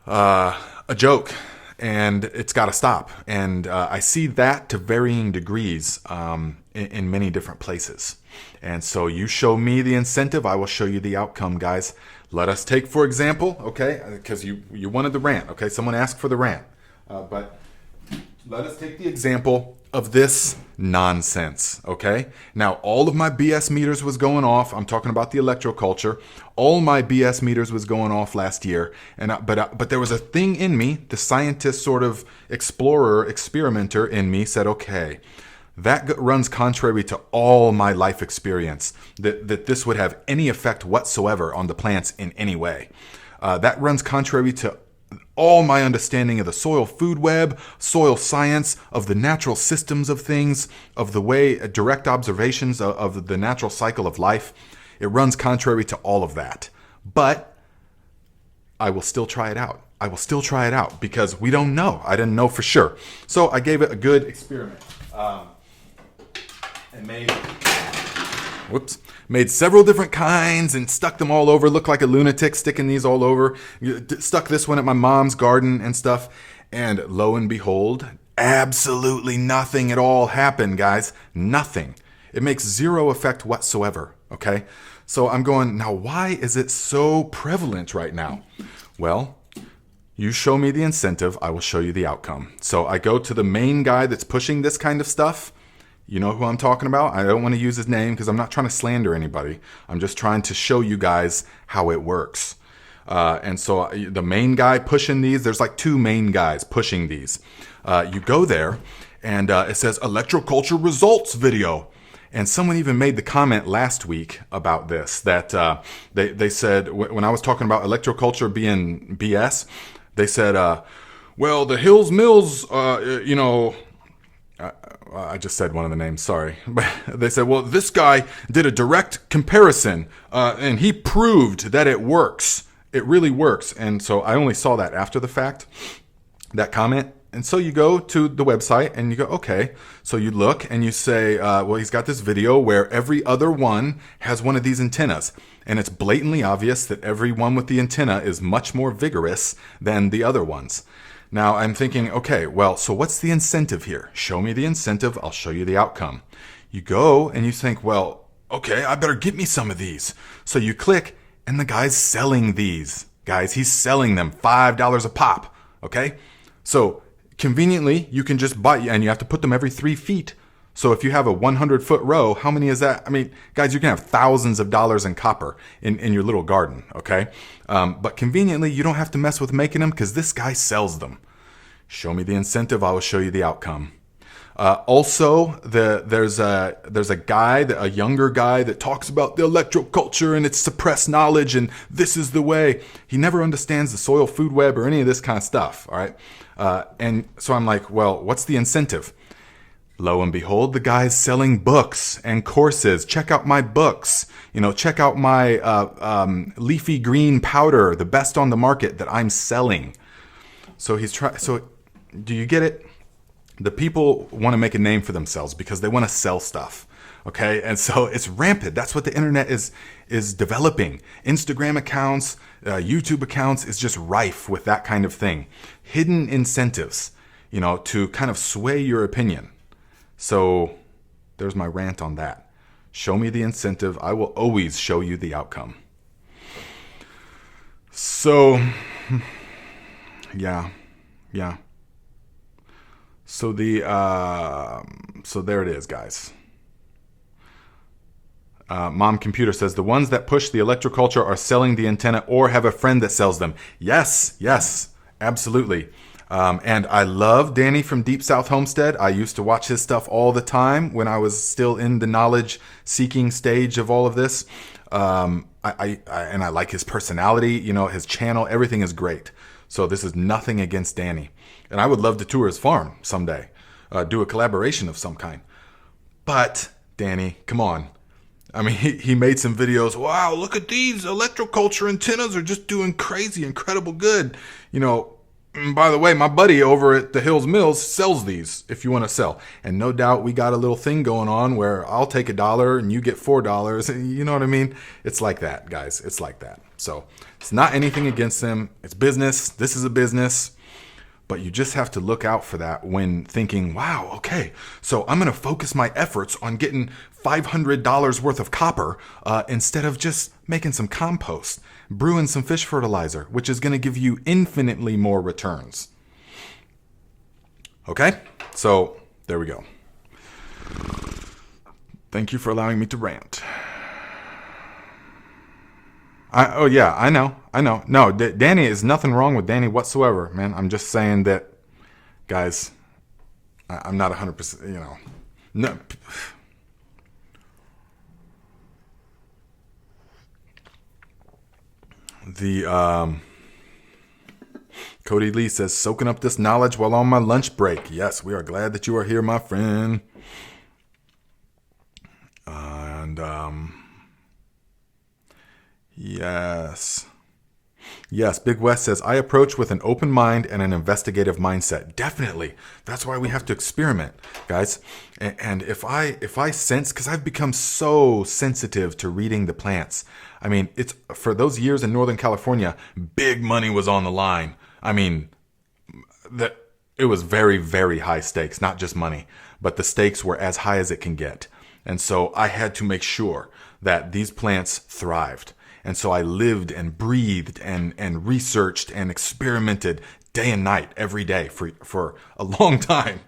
a joke, and it's got to stop. And I see that to varying degrees in many different places. And so you show me the incentive, I will show you the outcome, guys. Let us take, for example, okay, because you wanted the rant, okay? Someone asked for the rant. But let us take the example of this nonsense, okay? Now, all of my BS meters was going off. I'm talking about the Electroculture. All my BS meters was going off last year. But there was a thing in me, the scientist sort of explorer, experimenter in me said, okay, that runs contrary to all my life experience, that this would have any effect whatsoever on the plants in any way. That runs contrary to all my understanding of the soil food web, soil science, of the natural systems of things, of the way direct observations of the natural cycle of life. It runs contrary to all of that. But I will still try it out. Because we don't know. I didn't know for sure. So I gave it a good experiment. And made several different kinds and stuck them all over. Looked like a lunatic sticking these all over. Stuck this one at my mom's garden and stuff. And lo and behold, absolutely nothing at all happened, guys. Nothing. It makes zero effect whatsoever, okay? So I'm going, now why is it so prevalent right now? Well, you show me the incentive, I will show you the outcome. So I go to the main guy that's pushing this kind of stuff. You know who I'm talking about? I don't want to use his name because I'm not trying to slander anybody. I'm just trying to show you guys how it works. And so the main guy pushing these, there's like two main guys pushing these. You go there and it says Electroculture results video. And someone even made the comment last week about this, that they said, when I was talking about electroculture being BS, they said, well, the Hills Mills, I just said one of the names, sorry. But they said, well, this guy did a direct comparison, and he proved that it works. It really works. And so I only saw that after the fact, that comment. And so you go to the website and you go, okay. So you look and you say, well, he's got this video where every other one has one of these antennas. And it's blatantly obvious that every one with the antenna is much more vigorous than the other ones. Now I'm thinking, okay, well, so what's the incentive here? Show me the incentive. I'll show you the outcome. You go and you think, well, okay, I better get me some of these. So you click and the guy's selling these. Guys, he's selling them $5 a pop. Okay. So conveniently, you can just buy, and you have to put them every 3 feet. So if you have a 100-foot row, how many is that? I mean, guys, you can have thousands of dollars in copper in your little garden, okay? But conveniently, you don't have to mess with making them because this guy sells them. Show me the incentive, I will show you the outcome. Also, there's a guy, a younger guy that talks about the electroculture and its suppressed knowledge and this is the way. He never understands the soil food web or any of this kind of stuff, all right? And so I'm like, well, what's the incentive? Lo and behold, the guy's selling books and courses. Check out my books. Check out my leafy green powder, the best on the market that I'm selling. So So do you get it? The people want to make a name for themselves because they want to sell stuff. Okay. And so it's rampant. That's what the internet is developing. Instagram accounts, YouTube accounts is just rife with that kind of thing. Hidden incentives, to kind of sway your opinion. So there's my rant on that. Show me the incentive. I will always show you the outcome. So, yeah. So so there it is, guys. Mom Computer says the ones that push the electroculture are selling the antenna or have a friend that sells them. Yes, absolutely. And I love Danny from Deep South Homestead. I used to watch his stuff all the time when I was still in the knowledge seeking stage of all of this. I like his personality, his channel, everything is great. So this is nothing against Danny. And I would love to tour his farm someday, do a collaboration of some kind. But Danny, come on. I mean, he made some videos. Wow, look at these electroculture antennas are just doing crazy, incredible good. And by the way, my buddy over at the Hills Mills sells these if you want to sell. And no doubt we got a little thing going on where I'll take $1 and you get $4. You know what I mean? It's like that, guys. It's like that. So it's not anything against them. It's business. This is a business. But you just have to look out for that when thinking, wow, okay, so I'm going to focus my efforts on getting $500 worth of copper instead of just making some compost, brewing some fish fertilizer, which is going to give you infinitely more returns. Okay, so there we go. Thank you for allowing me to rant. I know. No, Danny, is nothing wrong with Danny whatsoever, man. I'm just saying that, guys, I'm not 100%, no. Cody Lee says, soaking up this knowledge while on my lunch break. Yes, we are glad that you are here, my friend. And, Yes, Big West says, I approach with an open mind and an investigative mindset. Definitely. That's why we have to experiment, guys. And if I sense, because I've become so sensitive to reading the plants. I mean, it's for those years in Northern California, big money was on the line. I mean, it was very, very high stakes, not just money, but the stakes were as high as it can get. And so I had to make sure that these plants thrived. And so I lived and breathed and researched and experimented day and night every day for a long time.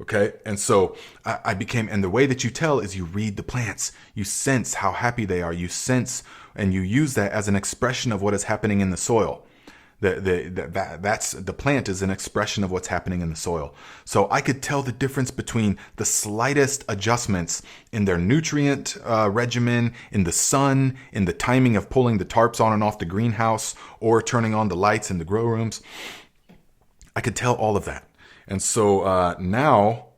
Okay. And so I became, and the way that you tell is you read the plants, you sense how happy they are, you sense, and you use that as an expression of what is happening in the soil. That's the plant is an expression of what's happening in the soil. So I could tell the difference between the slightest adjustments in their nutrient regimen, in the sun, in the timing of pulling the tarps on and off the greenhouse or turning on the lights in the grow rooms. I could tell all of that. And so now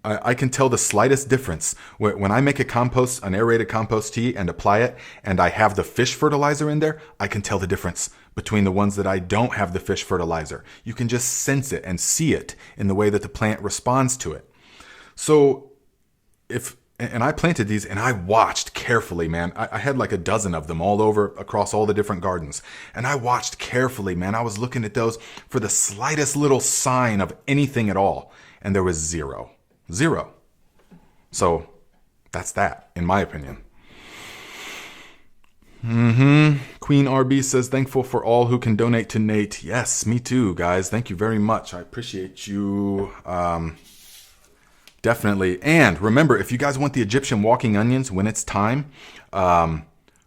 I can tell the slightest difference. When I make an aerated compost tea and apply it, and I have the fish fertilizer in there, I can tell the difference between the ones that I don't have the fish fertilizer. You can just sense it and see it in the way that the plant responds to it. So and I planted these and I watched carefully, man. I had like a dozen of them all over across all the different gardens. And I watched carefully, man. I was looking at those for the slightest little sign of anything at all. And there was zero. So that's that, in my opinion. Queen RB says, thankful for all who can donate to Nate. Yes, me too, guys. Thank you very much. I appreciate you. Definitely. And remember, if you guys want the Egyptian walking onions when it's time,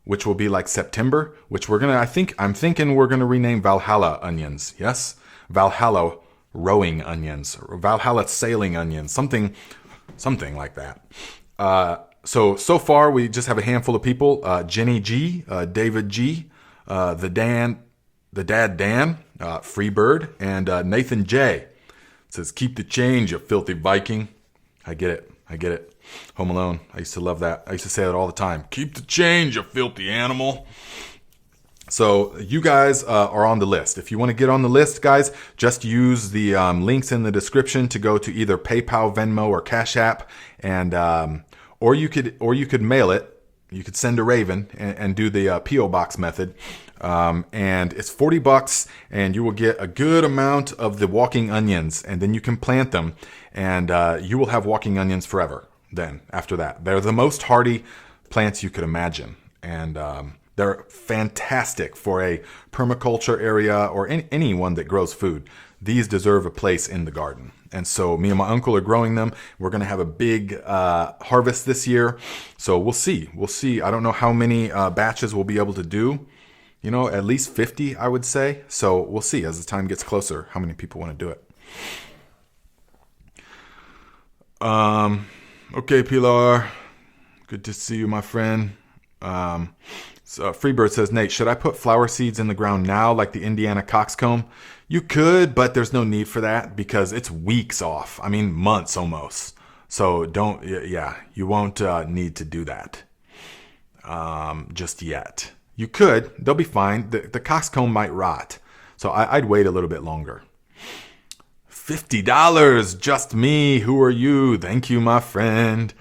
which will be like September, which I'm thinking we're going to rename Valhalla onions. Yes. Valhalla rowing onions, or Valhalla sailing onions, something like that. So far we just have a handful of people, Jenny G, David G, the dad Dan, Freebird, and Nathan J. It says, keep the change, you filthy Viking. I get it. Home Alone. I used to love that. I used to say that all the time. Keep the change, you filthy animal. So you guys are on the list. If you want to get on the list, guys, just use the links in the description to go to either PayPal, Venmo, or CashApp, and or you could mail it. You could send a Raven and do the P.O. Box method. And it's $40, and you will get a good amount of the walking onions, and then you can plant them, and you will have walking onions forever. Then after that, they're the most hardy plants you could imagine, and they're fantastic for a permaculture area or anyone that grows food. These deserve a place in the garden. And so me and my uncle are growing them. We're going to have a big harvest this year. So we'll see. I don't know how many batches we'll be able to do. At least 50, I would say. So we'll see as the time gets closer how many people want to do it. Okay, Pilar. Good to see you, my friend. So Freebird says, Nate, should I put flower seeds in the ground now like the Indiana coxcomb? You could, but there's no need for that because it's weeks off. I mean, months almost. So you won't need to do that just yet. You could. They'll be fine. The coxcomb might rot. So I'd wait a little bit longer. $50, just me. Who are you? Thank you, my friend.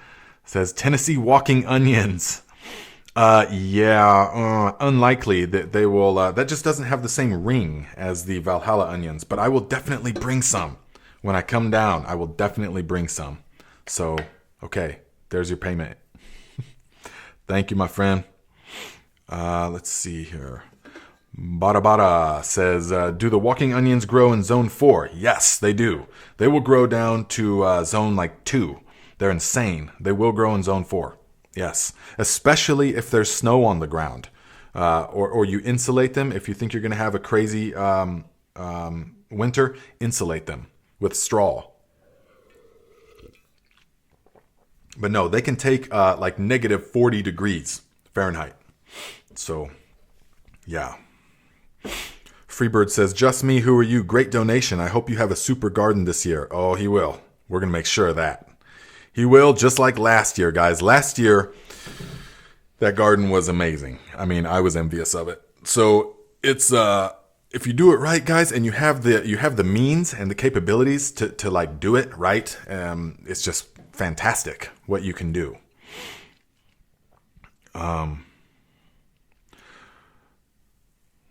Says Tennessee walking onions. Unlikely that they will. That just doesn't have the same ring as the Valhalla onions. But I will definitely bring some. When I come down, I will definitely bring some. So, okay, there's your payment. Thank you, my friend. Let's see here. Bada says, do the walking onions grow in zone 4? Yes, they do. They will grow down to zone 2. They're insane. They will grow in zone 4. Yes, especially if there's snow on the ground, or you insulate them. If you think you're going to have a crazy winter, insulate them with straw. But no, they can take negative 40 degrees Fahrenheit. So, yeah. Freebird says, just me, who are you? Great donation. I hope you have a super garden this year. Oh, he will. We're going to make sure of that. He will, just like last year, guys. Last year, that garden was amazing. I mean, I was envious of it. So it's if you do it right, guys, and you have the means and the capabilities to do it right, it's just fantastic what you can do.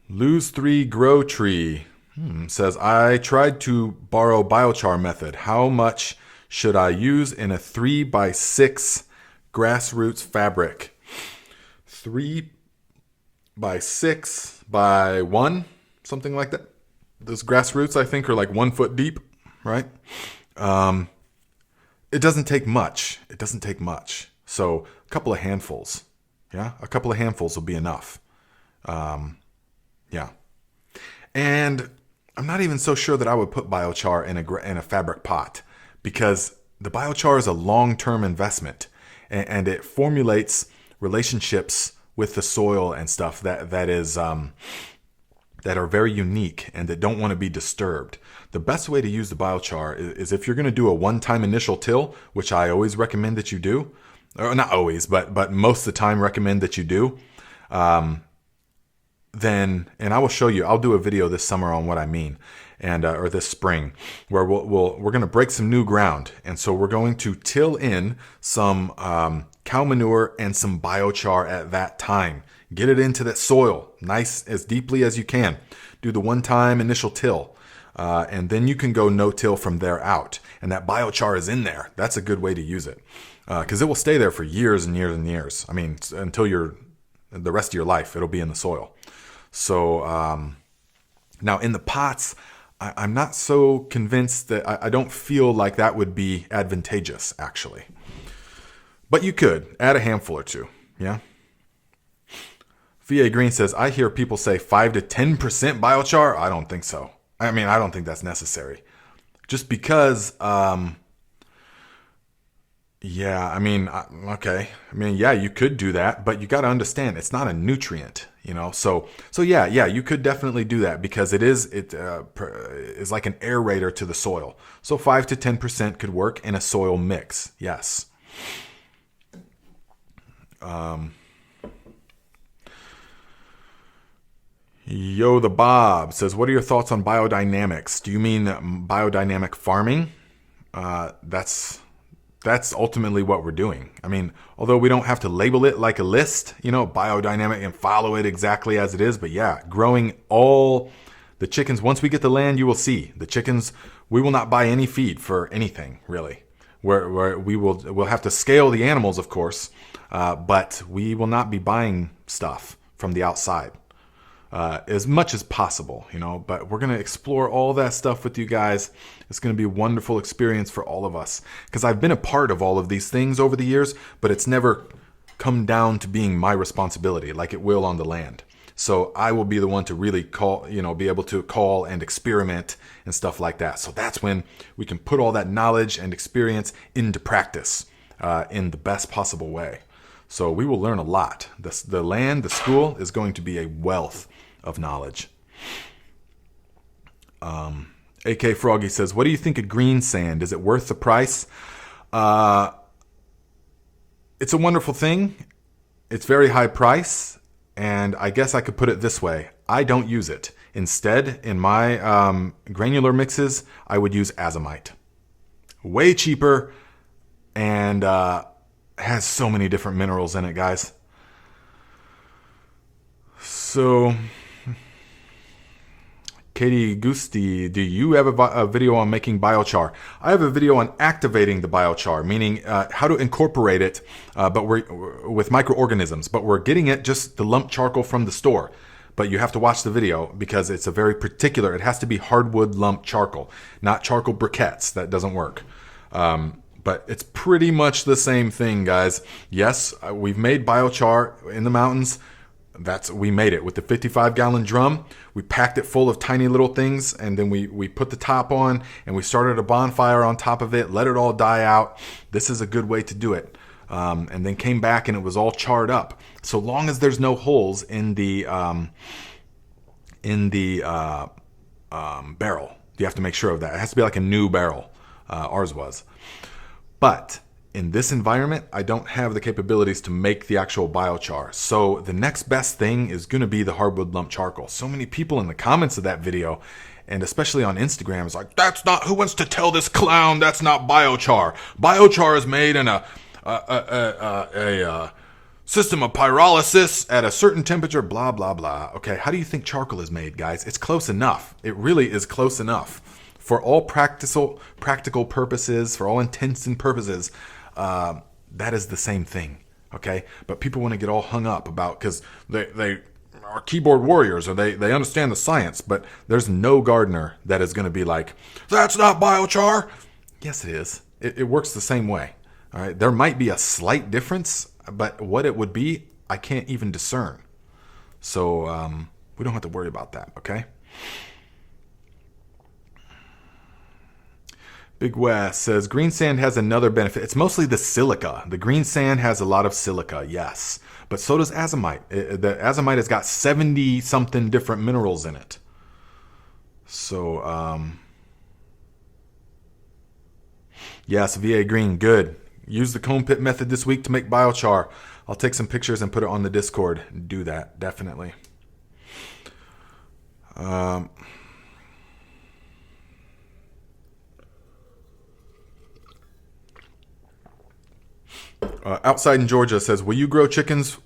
Lose 3 grow tree says, I tried to borrow biochar method. How much should I use in a 3x6 grassroots fabric. 3 by 6 by 1, something like that. Those grassroots, I think, are like 1 foot deep, right? It doesn't take much. It doesn't take much. So a couple of handfuls. Yeah, a couple of handfuls will be enough. Yeah. And I'm not even so sure that I would put biochar in a fabric pot, because the biochar is a long-term investment, and it formulates relationships with the soil and stuff that are very unique and that don't want to be disturbed. The best way to use the biochar is if you're going to do a one-time initial till, which I always recommend that you do, or not always, but most of the time recommend that you do. Then, and I will show you, I'll do a video this summer on what I mean, and or this spring, where we're going to break some new ground. And so we're going to till in some cow manure and some biochar at that time. Get it into that soil nice as deeply as you can. Do the one-time initial till, and then you can go no-till from there out. And that biochar is in there. That's a good way to use it, because it will stay there for years and years and years. I mean, until the rest of your life, it'll be in the soil. So now in the pots, I'm not so convinced that I don't feel like that would be advantageous, actually. But you could add a handful or two, yeah? VA Green says, I hear people say 5 to 10% biochar. I don't think so. I mean, I don't think that's necessary. Just because, yeah, I mean, okay. I mean, yeah, you could do that, but you got to understand it's not a nutrient, you know? So yeah, you could definitely do that, because it is like an aerator to the soil. So 5 to 10% could work in a soil mix. Yes. Yo, the Bob says, what are your thoughts on biodynamics? Do you mean biodynamic farming? That's ultimately what we're doing. I mean, although we don't have to label it like a list, you know, biodynamic, and follow it exactly as it is. But yeah, growing all the chickens. Once we get the land, you will see the chickens. We will not buy any feed for anything, really. Where we'll have to scale the animals, of course, but we will not be buying stuff from the outside. As much as possible, you know, but we're going to explore all that stuff with you guys. It's going to be a wonderful experience for all of us, because I've been a part of all of these things over the years, but it's never come down to being my responsibility like it will on the land. So I will be the one to really be able to call and experiment and stuff like that. So that's when we can put all that knowledge and experience into practice in the best possible way. So we will learn a lot. The land, the school is going to be a wealth of knowledge. AK Froggy says, what do you think of green sand? Is it worth the price? It's a wonderful thing. It's very high price. And I guess I could put it this way. I don't use it. Instead, in my granular mixes, I would use azomite. Way cheaper, and has so many different minerals in it, guys. So, Katie Gusti, do you have a video on making biochar? I have a video on activating the biochar, meaning how to incorporate it, but with microorganisms. But we're getting it just the lump charcoal from the store. But you have to watch the video, because it's a very particular. It has to be hardwood lump charcoal, not charcoal briquettes. That doesn't work. But it's pretty much the same thing, guys. Yes, we've made biochar in the mountains. We made it with the 55-gallon drum. We packed it full of tiny little things, and then we put the top on, and we started a bonfire on top of it, let it all die out. This is a good way to do it. And then came back, and it was all charred up. So long as there's no holes in the barrel, you have to make sure of that. It has to be like a new barrel. Ours was. But in this environment, I don't have the capabilities to make the actual biochar. So the next best thing is going to be the hardwood lump charcoal. So many people in the comments of that video, and especially on Instagram, is like, that's not, who wants to tell this clown that's not biochar? Biochar is made in a system of pyrolysis at a certain temperature, blah, blah, blah. Okay, how do you think charcoal is made, guys? It's close enough. It really is close enough. For all practical purposes, for all intents and purposes, That is the same thing. Okay. But people want to get all hung up about, because they are keyboard warriors, or they understand the science, but there's no gardener that is going to be like, that's not biochar. Yes, it is. It works the same way. All right. There might be a slight difference, but what it would be, I can't even discern. So we don't have to worry about that. Okay. Big West says green sand has another benefit. It's mostly the silica. The green sand has a lot of silica, yes. But so does azomite. The azomite has got 70 something different minerals in it. So, yes, VA Green, good. Use the cone pit method this week to make biochar. I'll take some pictures and put it on the Discord. Do that, definitely. Outside in Georgia says, will you grow chickens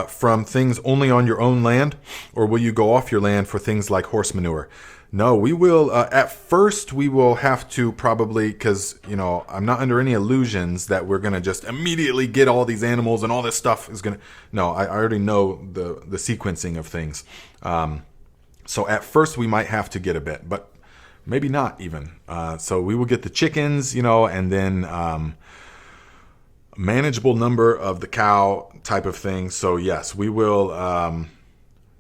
from things only on your own land, or will you go off your land for things like horse manure? No, we will. At first, we will have to probably, because, I'm not under any illusions that we're going to just immediately get all these animals and all this stuff is going to. No, I already know the sequencing of things. So at first, we might have to get a bit, but maybe not even. So we will get the chickens, and then manageable number of the cow type of thing. So yes, we will,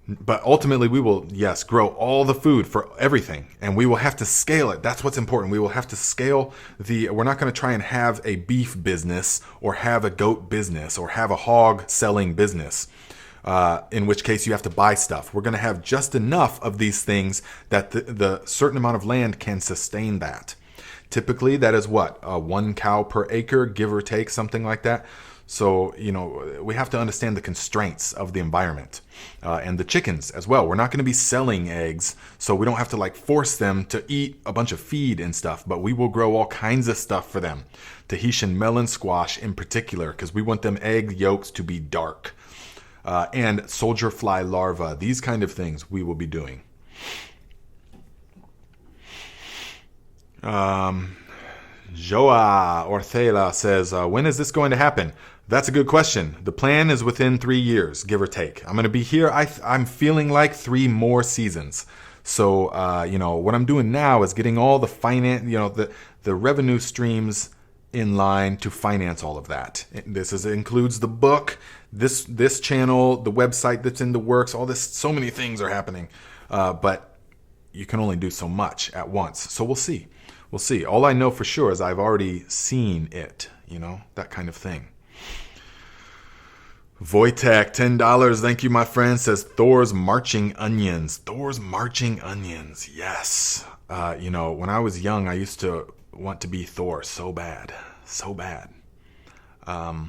but ultimately we will, yes, grow all the food for everything, and we will have to scale it. That's what's important. We will have to scale we're not going to try and have a beef business or have a goat business or have a hog selling business, in which case you have to buy stuff. We're going to have just enough of these things that the certain amount of land can sustain that. Typically, that is what? 1 cow per acre, give or take, something like that. So, we have to understand the constraints of the environment. And the chickens as well. We're not going to be selling eggs, so we don't have to force them to eat a bunch of feed and stuff, but we will grow all kinds of stuff for them. Tahitian melon squash in particular, because we want them egg yolks to be dark. And soldier fly larvae, these kind of things we will be doing. Joa Ortela says, when is this going to happen? That's a good question. The plan is within 3 years, give or take. I'm going to be here. I'm feeling like 3 more seasons. So, what I'm doing now is getting all the finance, the revenue streams in line to finance all of that. This includes the book, this channel, the website that's in the works, all this, so many things are happening. But you can only do so much at once. So we'll see. We'll see. All I know for sure is I've already seen it, that kind of thing. Wojtek, $10. Thank you, my friend. Says Thor's marching onions. Thor's marching onions. Yes. When I was young, I used to want to be Thor so bad. So bad. I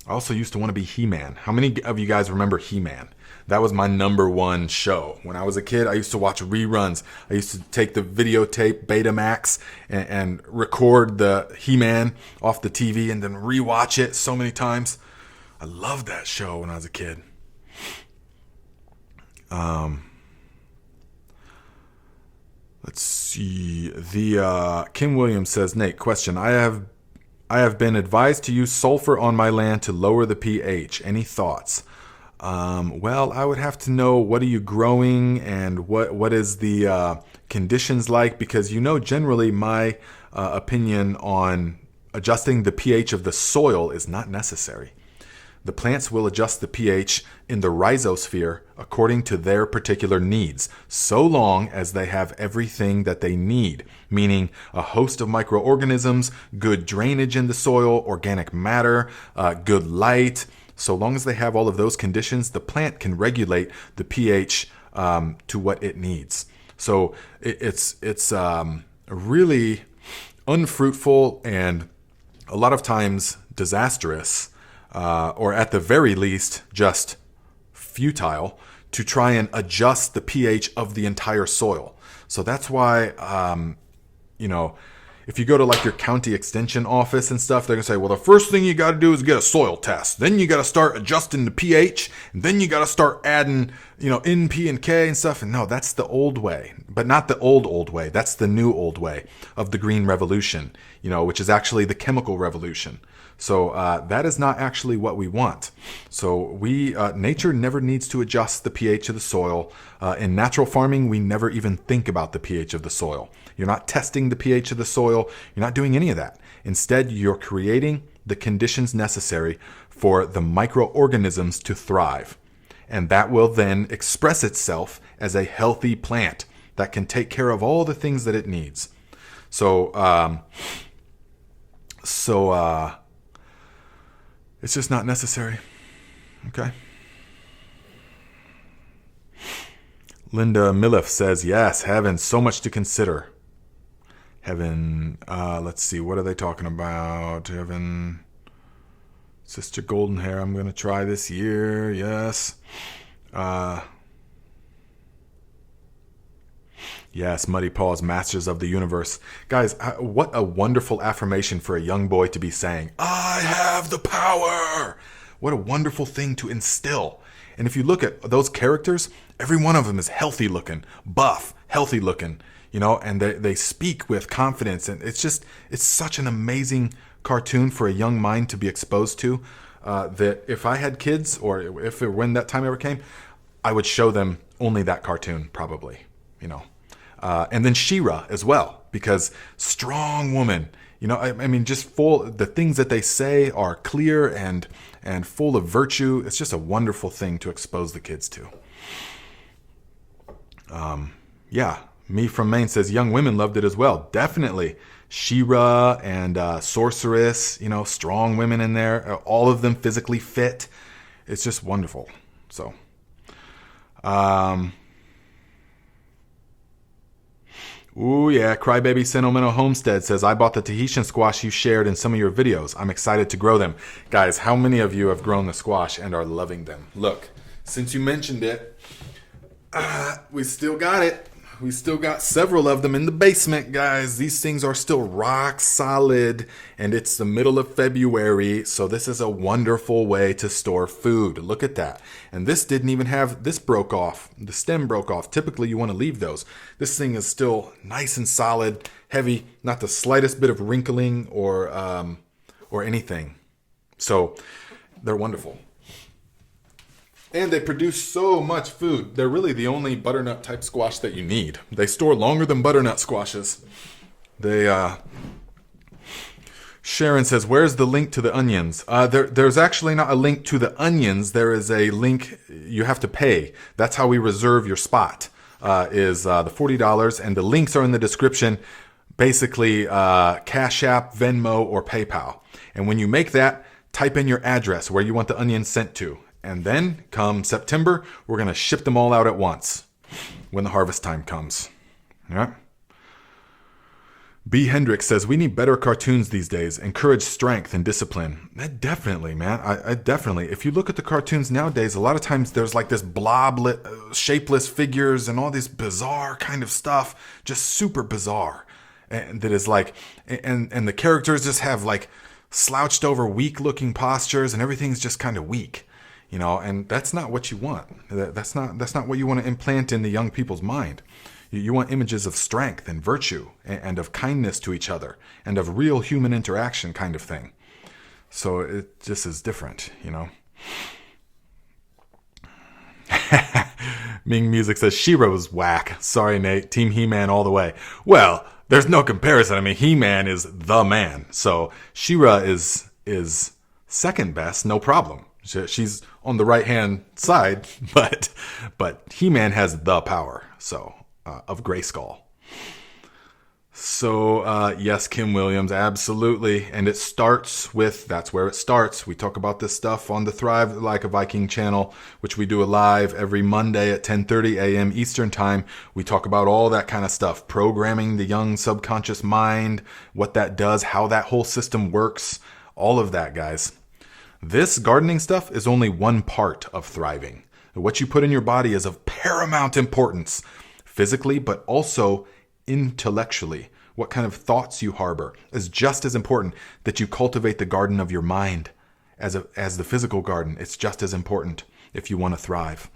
also used to want to be He-Man. How many of you guys remember He-Man? That was my number one show. When I was a kid, I used to watch reruns. I used to take the videotape Betamax and record the He-Man off the TV and then rewatch it so many times. I loved that show when I was a kid. Let's see. The Kim Williams says, Nate, question. I have been advised to use sulfur on my land to lower the pH. Any thoughts? Well, I would have to know what are you growing and what is the conditions like, because generally my opinion on adjusting the pH of the soil is not necessary. The plants will adjust the pH in the rhizosphere according to their particular needs, so long as they have everything that they need, meaning a host of microorganisms, good drainage in the soil, organic matter, good light. So long as they have all of those conditions, the plant can regulate the pH to what it needs. So it's really unfruitful and a lot of times disastrous, or at the very least just futile, to try and adjust the pH of the entire soil. So that's why, if you go to your county extension office and stuff, they're going to say, well, the first thing you got to do is get a soil test. Then you got to start adjusting the pH. And then you got to start adding, N, P, and K and stuff. And no, that's the old way, but not the old way. That's the new old way of the green revolution, which is actually the chemical revolution. So that is not actually what we want. So nature never needs to adjust the pH of the soil. In natural farming, we never even think about the pH of the soil. You're not testing the pH of the soil. You're not doing any of that. Instead, you're creating the conditions necessary for the microorganisms to thrive. And that will then express itself as a healthy plant that can take care of all the things that it needs. So it's just not necessary. Okay. Linda Millif says, yes, heaven, so much to consider. Heaven, let's see, what are they talking about? Heaven, Sister Golden Hair, I'm going to try this year, yes. Yes, Muddy Paws, Masters of the Universe. Guys, what a wonderful affirmation for a young boy to be saying, I have the power. What a wonderful thing to instill. And if you look at those characters, every one of them is healthy looking, buff, healthy looking, and they speak with confidence. And it's such an amazing cartoon for a young mind to be exposed to, that if I had kids, or when that time ever came, I would show them only that cartoon, probably, and then She-Ra as well, because strong woman, I mean, just full, the things that they say are clear and full of virtue. It's just a wonderful thing to expose the kids to. Me from Maine says young women loved it as well. Definitely. She-Ra and Sorceress, strong women in there, all of them physically fit. It's just wonderful. So, ooh, yeah. Crybaby Sentimental Homestead says, I bought the Tahitian squash you shared in some of your videos. I'm excited to grow them. Guys, how many of you have grown the squash and are loving them? Look, since you mentioned it, we still got it. We still got several of them in the basement, guys. These things are still rock solid, and it's the middle of February, so this is a wonderful way to store food. Look at that. And this didn't even have, this broke off. The stem broke off. Typically, you want to leave those. This thing is still nice and solid, heavy, not the slightest bit of wrinkling or anything. So they're wonderful. And they produce so much food. They're really the only butternut type squash that you need. They store longer than butternut squashes. Sharon says, where's the link to the onions? There's actually not a link to the onions. There is a link you have to pay. That's how we reserve your spot, is the $40. And the links are in the description. Basically, CashApp, Venmo, or PayPal. And when you make that, type in your address where you want the onions sent to. And then, come September, we're going to ship them all out at once when the harvest time comes. All right? B. Hendricks says, we need better cartoons these days. Encourage strength and discipline. Definitely, man. I definitely. If you look at the cartoons nowadays, a lot of times there's like this blob, shapeless figures and all this bizarre kind of stuff. Just super bizarre. And that is like, and the characters just have like slouched over weak looking postures and everything's just kind of weak. And that's not what you want. That's not what you want to implant in the young people's mind. You want images of strength and virtue and of kindness to each other and of real human interaction kind of thing. So it just is different, Ming Music says, She-Ra was whack. Sorry, Nate. Team He-Man all the way. Well, there's no comparison. I mean, He-Man is the man. So She-Ra is second best, no problem. She's on the right-hand side, but He-Man has the power, of Grayskull. So, yes, Kim Williams, absolutely. And it starts with, that's where it starts. We talk about this stuff on the Thrive Like a Viking channel, which we do a live every Monday at 10:30 a.m. Eastern Time. We talk about all that kind of stuff, programming the young subconscious mind, what that does, how that whole system works, all of that, guys. This gardening stuff is only one part of thriving. What you put in your body is of paramount importance, physically, but also intellectually. What kind of thoughts you harbor is just as important that you cultivate the garden of your mind as the physical garden. It's just as important if you want to thrive.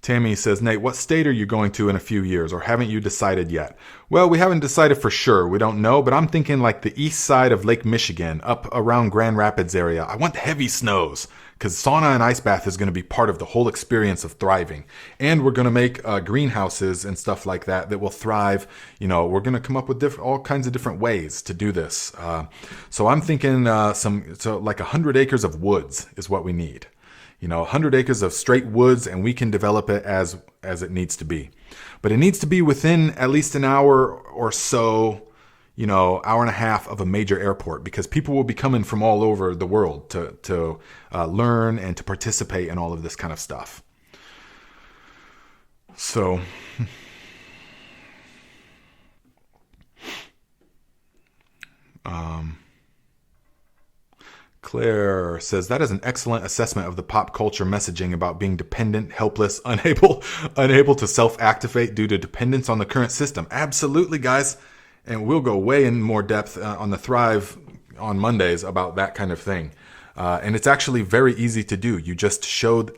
Tammy says, Nate, what state are you going to in a few years, or haven't you decided yet? Well, we haven't decided for sure. We don't know, but I'm thinking like the east side of Lake Michigan, up around Grand Rapids area. I want heavy snows, because sauna and ice bath is going to be part of the whole experience of thriving. And we're going to make greenhouses and stuff like that that will thrive. You know, we're going to come up with all kinds of different ways to do this. So I'm thinking like 100 acres of woods is what we need. 100 acres of straight woods, and we can develop it as it needs to be. But it needs to be within at least an hour or so, hour and a half of a major airport, because people will be coming from all over the world to learn and to participate in all of this kind of stuff. So, Claire says, that is an excellent assessment of the pop culture messaging about being dependent, helpless, unable to self-activate due to dependence on the current system. Absolutely, guys. And we'll go way in more depth on the Thrive on Mondays about that kind of thing. And it's actually very easy to do. You just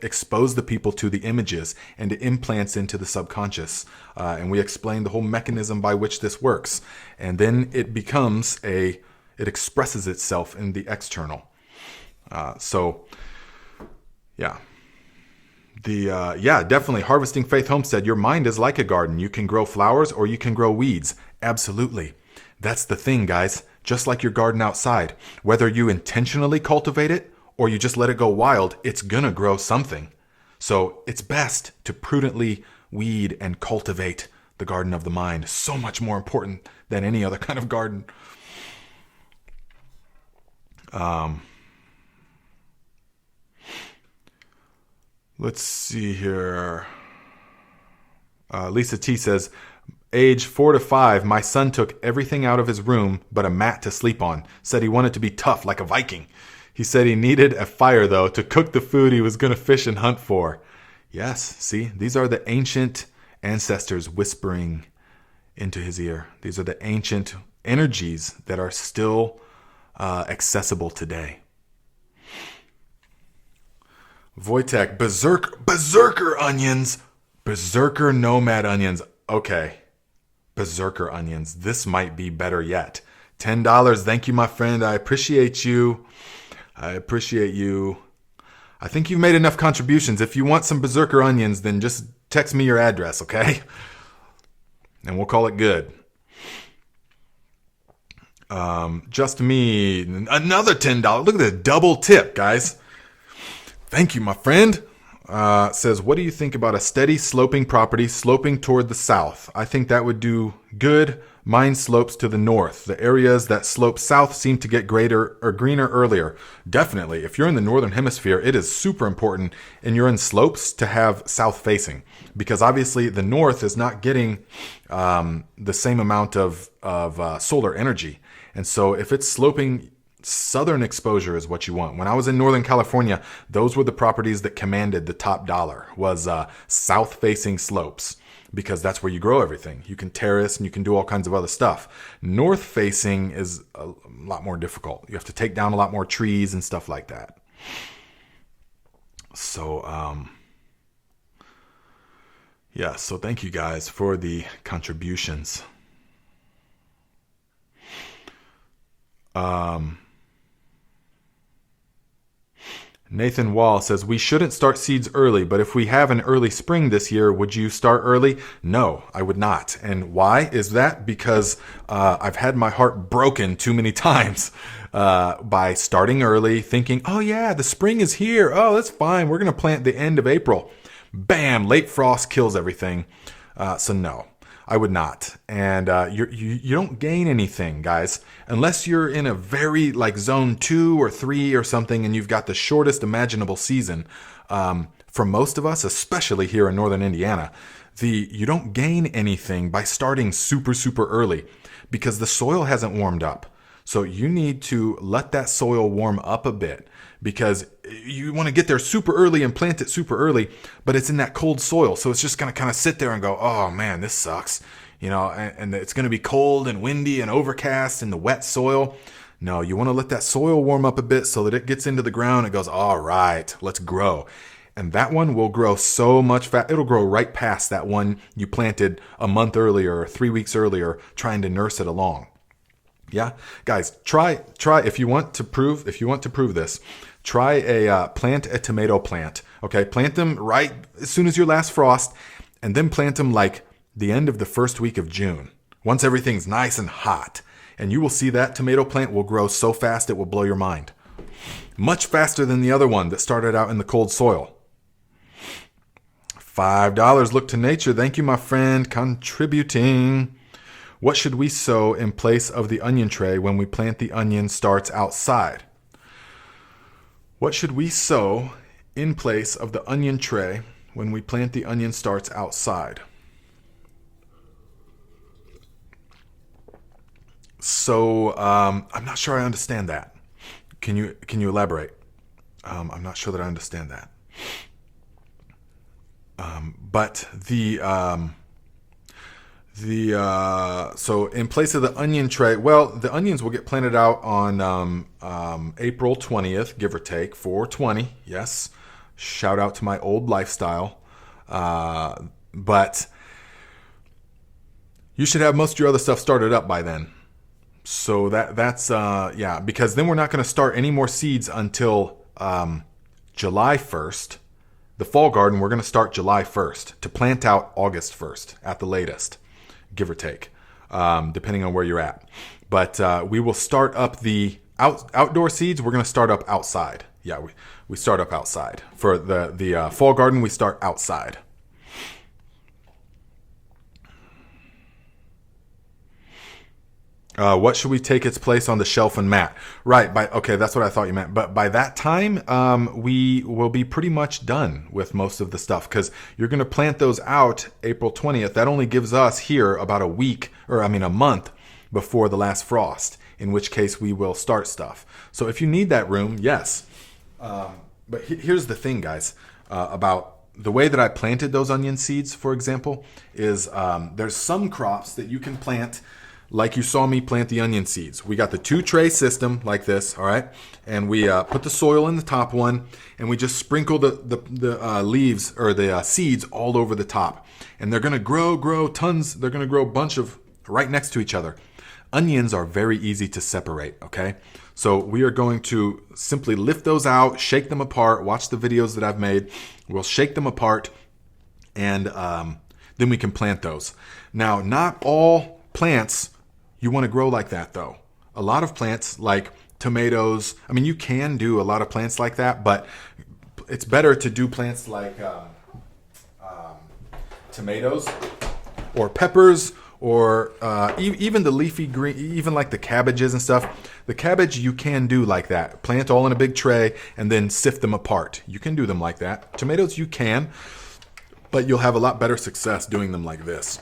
expose the people to the images and it implants into the subconscious. And we explain the whole mechanism by which this works. And then it expresses itself in the external. Definitely. Harvesting Faith Homestead. Your mind is like a garden. You can grow flowers or you can grow weeds. Absolutely. That's the thing, guys. Just like your garden outside, whether you intentionally cultivate it or you just let it go wild, it's gonna grow something. So it's best to prudently weed and cultivate the garden of the mind. So much more important than any other kind of garden. Let's see here. Lisa T says, age 4 to 5, my son took everything out of his room but a mat to sleep on. Said he wanted to be tough like a Viking. He said he needed a fire, though, to cook the food he was going to fish and hunt for. Yes, see, these are the ancient ancestors whispering into his ear. These are the ancient energies that are still accessible today. Wojtek, berserker onions, berserker nomad onions. Okay, berserker onions. This might be better yet. $10. Thank you, my friend. I appreciate you. I think you've made enough contributions. If you want some berserker onions, then just text me your address, okay? And we'll call it good. Just me, another $10. Look at the double tip, guys. Thank you, my friend. Says, what do you think about a steady sloping property sloping toward the south? I think that would do good. Mine slopes to the north. The areas that slope south seem to get greater or greener earlier. Definitely. If you're in the northern hemisphere, it is super important and you're in slopes to have south facing, because obviously the north is not getting the same amount of solar energy. And so if it's sloping, southern exposure is what you want. When I was in Northern California, those were the properties that commanded the top dollar, was south-facing slopes, because that's where you grow everything. You can terrace and you can do all kinds of other stuff. North-facing is a lot more difficult. You have to take down a lot more trees and stuff like that. So, so thank you guys for the contributions. Nathan Wall says, we shouldn't start seeds early, but if we have an early spring this year, would you start early? No, I would not. And why is that? Because I've had my heart broken too many times by starting early, thinking, oh yeah, the spring is here. Oh, that's fine. We're going to plant the end of April. Bam, late frost kills everything. So no, I would not. And you don't gain anything, guys, unless you're in a very like zone 2 or 3 or something and you've got the shortest imaginable season. For most of us, especially here in northern Indiana, you don't gain anything by starting super, super early because the soil hasn't warmed up. So you need to let that soil warm up a bit, because you want to get there super early and plant it super early, but it's in that cold soil. So it's just going to kind of sit there and go, oh man, this sucks. And it's going to be cold and windy and overcast in the wet soil. No, you want to let that soil warm up a bit so that it gets into the ground and goes, all right, let's grow. And that one will grow so much fast. It'll grow right past that one you planted a month earlier or 3 weeks earlier trying to nurse it along. Yeah, guys, try if you want to prove this. Try plant a tomato plant. Okay, plant them right as soon as your last frost, and then plant them like the end of the first week of June. Once everything's nice and hot, and you will see that tomato plant will grow so fast it will blow your mind. Much faster than the other one that started out in the cold soil. $5. Look to nature. Thank you, my friend, contributing. What should we sow in place of the onion tray when we plant the onion starts outside? What should we sow in place of the onion tray when we plant the onion starts outside? So I'm not sure I understand that. Can you elaborate? I'm not sure that I understand that. But so in place of the onion tray, well, the onions will get planted out on April 20th, give or take, 4/20. Yes, shout out to my old lifestyle. But you should have most of your other stuff started up by then. So that's because then we're not going to start any more seeds until July 1st. The fall garden, we're going to start July 1st to plant out August 1st at the latest, give or take, depending on where you're at. But we will start up the outdoor seeds. We're going to start up outside. Yeah, we start up outside. For the fall garden, we start outside. What should we take its place on the shelf and mat? Right. Okay, that's what I thought you meant. But by that time, we will be pretty much done with most of the stuff because you're going to plant those out April 20th. That only gives us here about a month before the last frost, in which case we will start stuff. So if you need that room, yes. But here's the thing, guys, about the way that I planted those onion seeds, for example, is there's some crops that you can plant like you saw me plant the onion seeds. We got the 2-tray system like this, all right? And we put the soil in the top one, and we just sprinkle the leaves or the seeds all over the top. And they're going to grow tons. They're going to grow a bunch of right next to each other. Onions are very easy to separate, okay? So we are going to simply lift those out, shake them apart, watch the videos that I've made. We'll shake them apart, and then we can plant those. Now, not all plants you want to grow like that, though. A lot of plants, like tomatoes, you can do a lot of plants like that, but it's better to do plants like tomatoes or peppers or even the leafy green, even like the cabbages and stuff. The cabbage you can do like that. Plant all in a big tray and then sift them apart. You can do them like that. Tomatoes you can, but you'll have a lot better success doing them like this.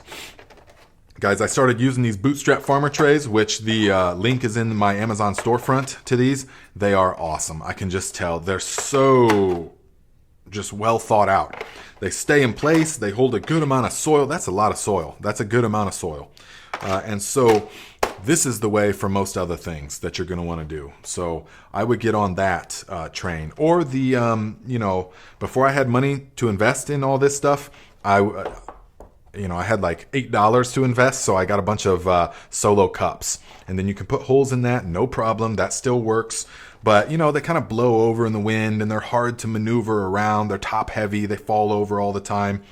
Guys, I started using these Bootstrap Farmer trays, which the link is in my Amazon storefront to these. They are awesome. I can just tell. They're so just well thought out. They stay in place. They hold a good amount of soil. That's a lot of soil. That's a good amount of soil. And so this is the way for most other things that you're going to want to do. So I would get on that train. Or the, before I had money to invest in all this stuff, I had like $8 to invest, so I got a bunch of solo cups. And then you can put holes in that, no problem. That still works. But, they kind of blow over in the wind, and they're hard to maneuver around. They're top heavy. They fall over all the time.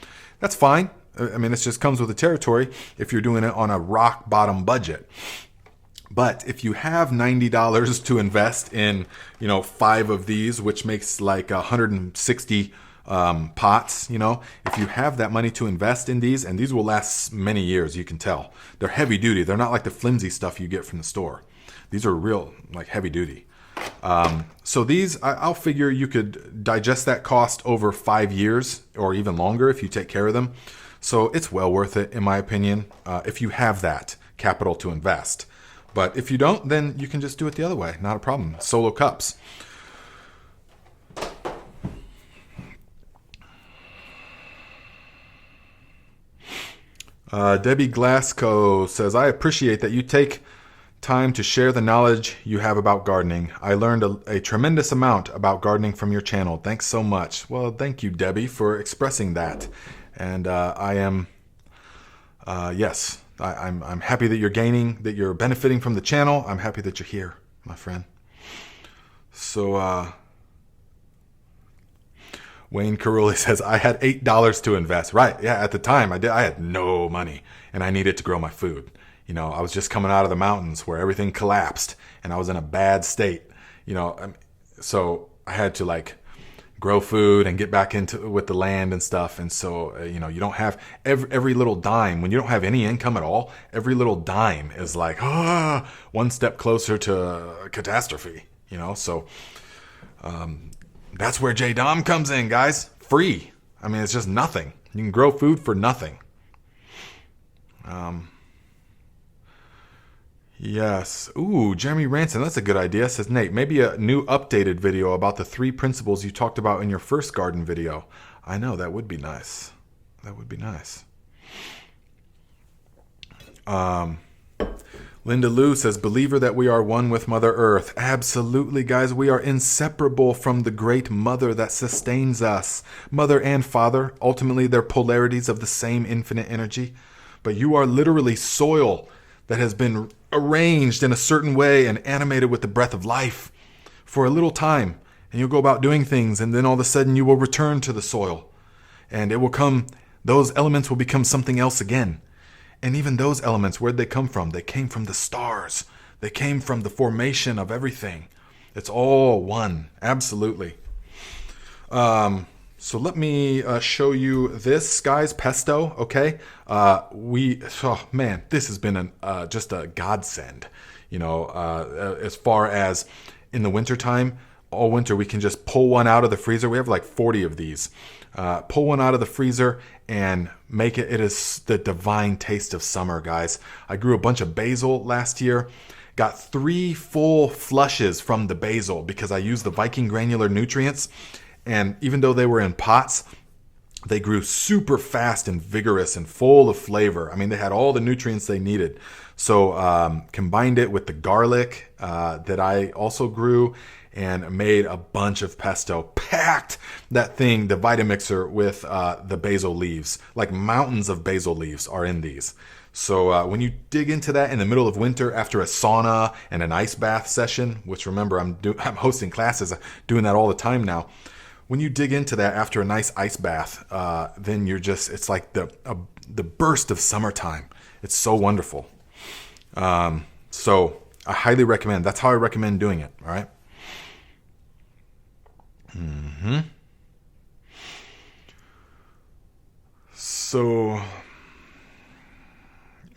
That's fine. It just comes with the territory if you're doing it on a rock bottom budget. But if you have $90 to invest in, 5 of these, which makes like 160 pots, if you have that money to invest in these, and these will last many years, you can tell. They're heavy duty. They're not like the flimsy stuff you get from the store. These are real, like heavy duty. So these, I'll figure you could digest that cost over 5 years or even longer if you take care of them. So it's well worth it, in my opinion, if you have that capital to invest. But if you don't, then you can just do it the other way. Not a problem. Solo cups. Debbie Glasgow says, I appreciate that you take time to share the knowledge you have about gardening. I learned a tremendous amount about gardening from your channel. Thanks so much. Well, thank you, Debbie, for expressing that. And I'm happy that you're gaining, that you're benefiting from the channel. I'm happy that you're here, my friend. So, Wayne Carulli says, I had $8 to invest. Right, yeah, at the time I had no money and I needed to grow my food. You know, I was just coming out of the mountains where everything collapsed and I was in a bad state, you know, so I had to like grow food and get back into with the land and stuff. And so, you know, you don't have every little dime, when you don't have any income at all, every little dime is like, one step closer to catastrophe, you know? So, that's where J-Dom comes in, guys. Free. I mean, it's just nothing. You can grow food for nothing. Yes. Ooh, Jeremy Ranson, that's a good idea, says Nate. Maybe a new updated video about the 3 principles you talked about in your first garden video. I know, that would be nice. That would be nice. Linda Lou says, believer that we are one with Mother Earth. Absolutely, guys. We are inseparable from the great mother that sustains us. Mother and father, ultimately they're polarities of the same infinite energy. But you are literally soil that has been arranged in a certain way and animated with the breath of life for a little time. And you'll go about doing things, and then all of a sudden you will return to the soil. And it will come, those elements will become something else again. And even those elements, where'd they come from? They came from the stars. They came from the formation of everything. It's all one. Absolutely. So let me show you this, guys. Pesto, okay? This has been just a godsend. You know, as far as in the wintertime, all winter we can just pull one out of the freezer. We have like 40 of these. Pull one out of the freezer and make it. It is the divine taste of summer, guys. I grew a bunch of basil last year. Got 3 full flushes from the basil because I used the Viking granular nutrients. And even though they were in pots, they grew super fast and vigorous and full of flavor. I mean, they had all the nutrients they needed. So combined it with the garlic that I also grew and made a bunch of pesto. Packed that thing, the Vitamixer, with the basil leaves. Like mountains of basil leaves are in these. So when you dig into that in the middle of winter after a sauna and an ice bath session, which remember I'm hosting classes, doing that all the time now. When you dig into that after a nice ice bath, then it's like the burst of summertime. It's so wonderful. So I highly recommend. That's how I recommend doing it. All right. So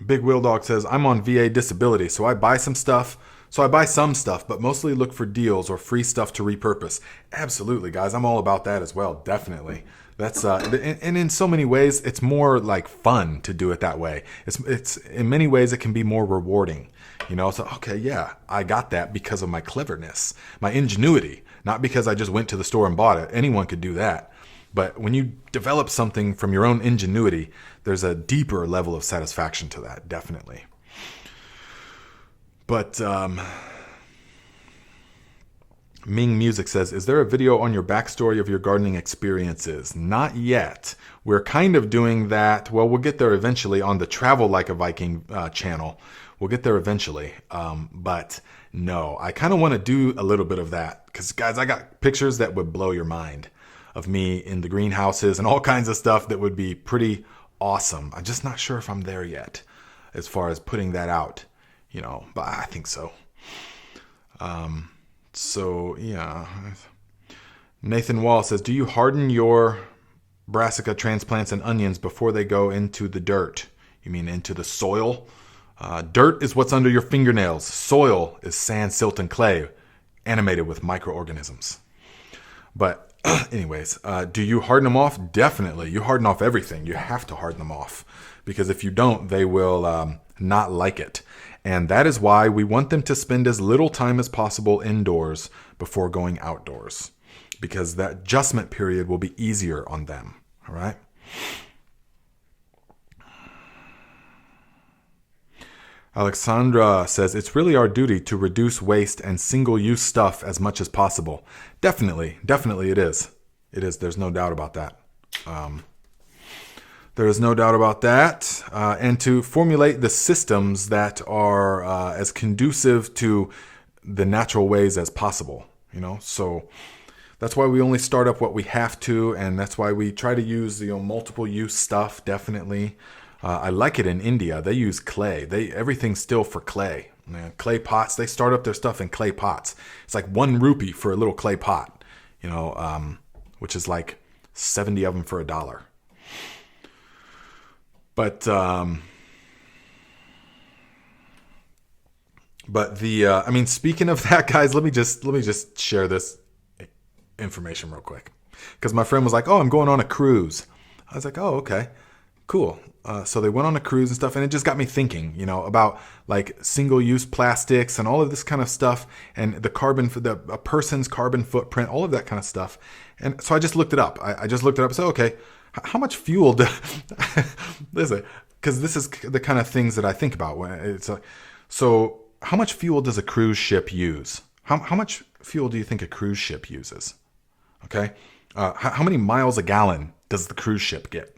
Big Wheel Dog says, I'm on VA disability, so I buy some stuff. So I buy some stuff, but mostly look for deals or free stuff to repurpose. Absolutely, guys. I'm all about that as well. Definitely. That's and in so many ways, it's more like fun to do it that way. It's in many ways, it can be more rewarding. You know, so, okay, yeah, I got that because of my cleverness, my ingenuity, not because I just went to the store and bought it. Anyone could do that. But when you develop something from your own ingenuity, there's a deeper level of satisfaction to that, definitely. But Ming Music says, is there a video on your backstory of your gardening experiences? Not yet. We're kind of doing that. Well, we'll get there eventually on the Travel Like a Viking channel. We'll get there eventually. But no, I kind of want to do a little bit of that. Because, guys, I got pictures that would blow your mind of me in the greenhouses and all kinds of stuff that would be pretty awesome. I'm just not sure if I'm there yet as far as putting that out. You know, but I think so. So, yeah. Nathan Wall says, do you harden your brassica transplants and onions before they go into the dirt? You mean into the soil? Dirt is what's under your fingernails. Soil is sand, silt, and clay, animated with microorganisms. But anyways, do you harden them off? Definitely. You harden off everything. You have to harden them off. Because if you don't, they will not like it. And that is why we want them to spend as little time as possible indoors before going outdoors. Because that adjustment period will be easier on them. All right? Alexandra says, it's really our duty to reduce waste and single-use stuff as much as possible. Definitely it is. It is. There's no doubt about that. There is no doubt about that. And to formulate the systems that are as conducive to the natural ways as possible, So that's why we only start up what we have to, and that's why we try to use multiple use stuff. Definitely. I like it in India. They use clay. Everything's still for clay. Clay pots. They start up their stuff in clay pots. It's like 1 rupee for a little clay pot, which is like 70 of them for $1. But speaking of that, guys, let me just share this information real quick, because my friend was like, "Oh, I'm going on a cruise." I was like, "Oh, okay, cool." So they went on a cruise and stuff, and it just got me thinking, about like single-use plastics and all of this kind of stuff, and the carbon for a person's carbon footprint, all of that kind of stuff. And so I just looked it up. I just looked it up and said, okay, how much fuel listen, because this is the kind of things that I think about when it's so how much fuel does a cruise ship use? How much fuel do you think a cruise ship uses? Okay. How many miles a gallon does the cruise ship get?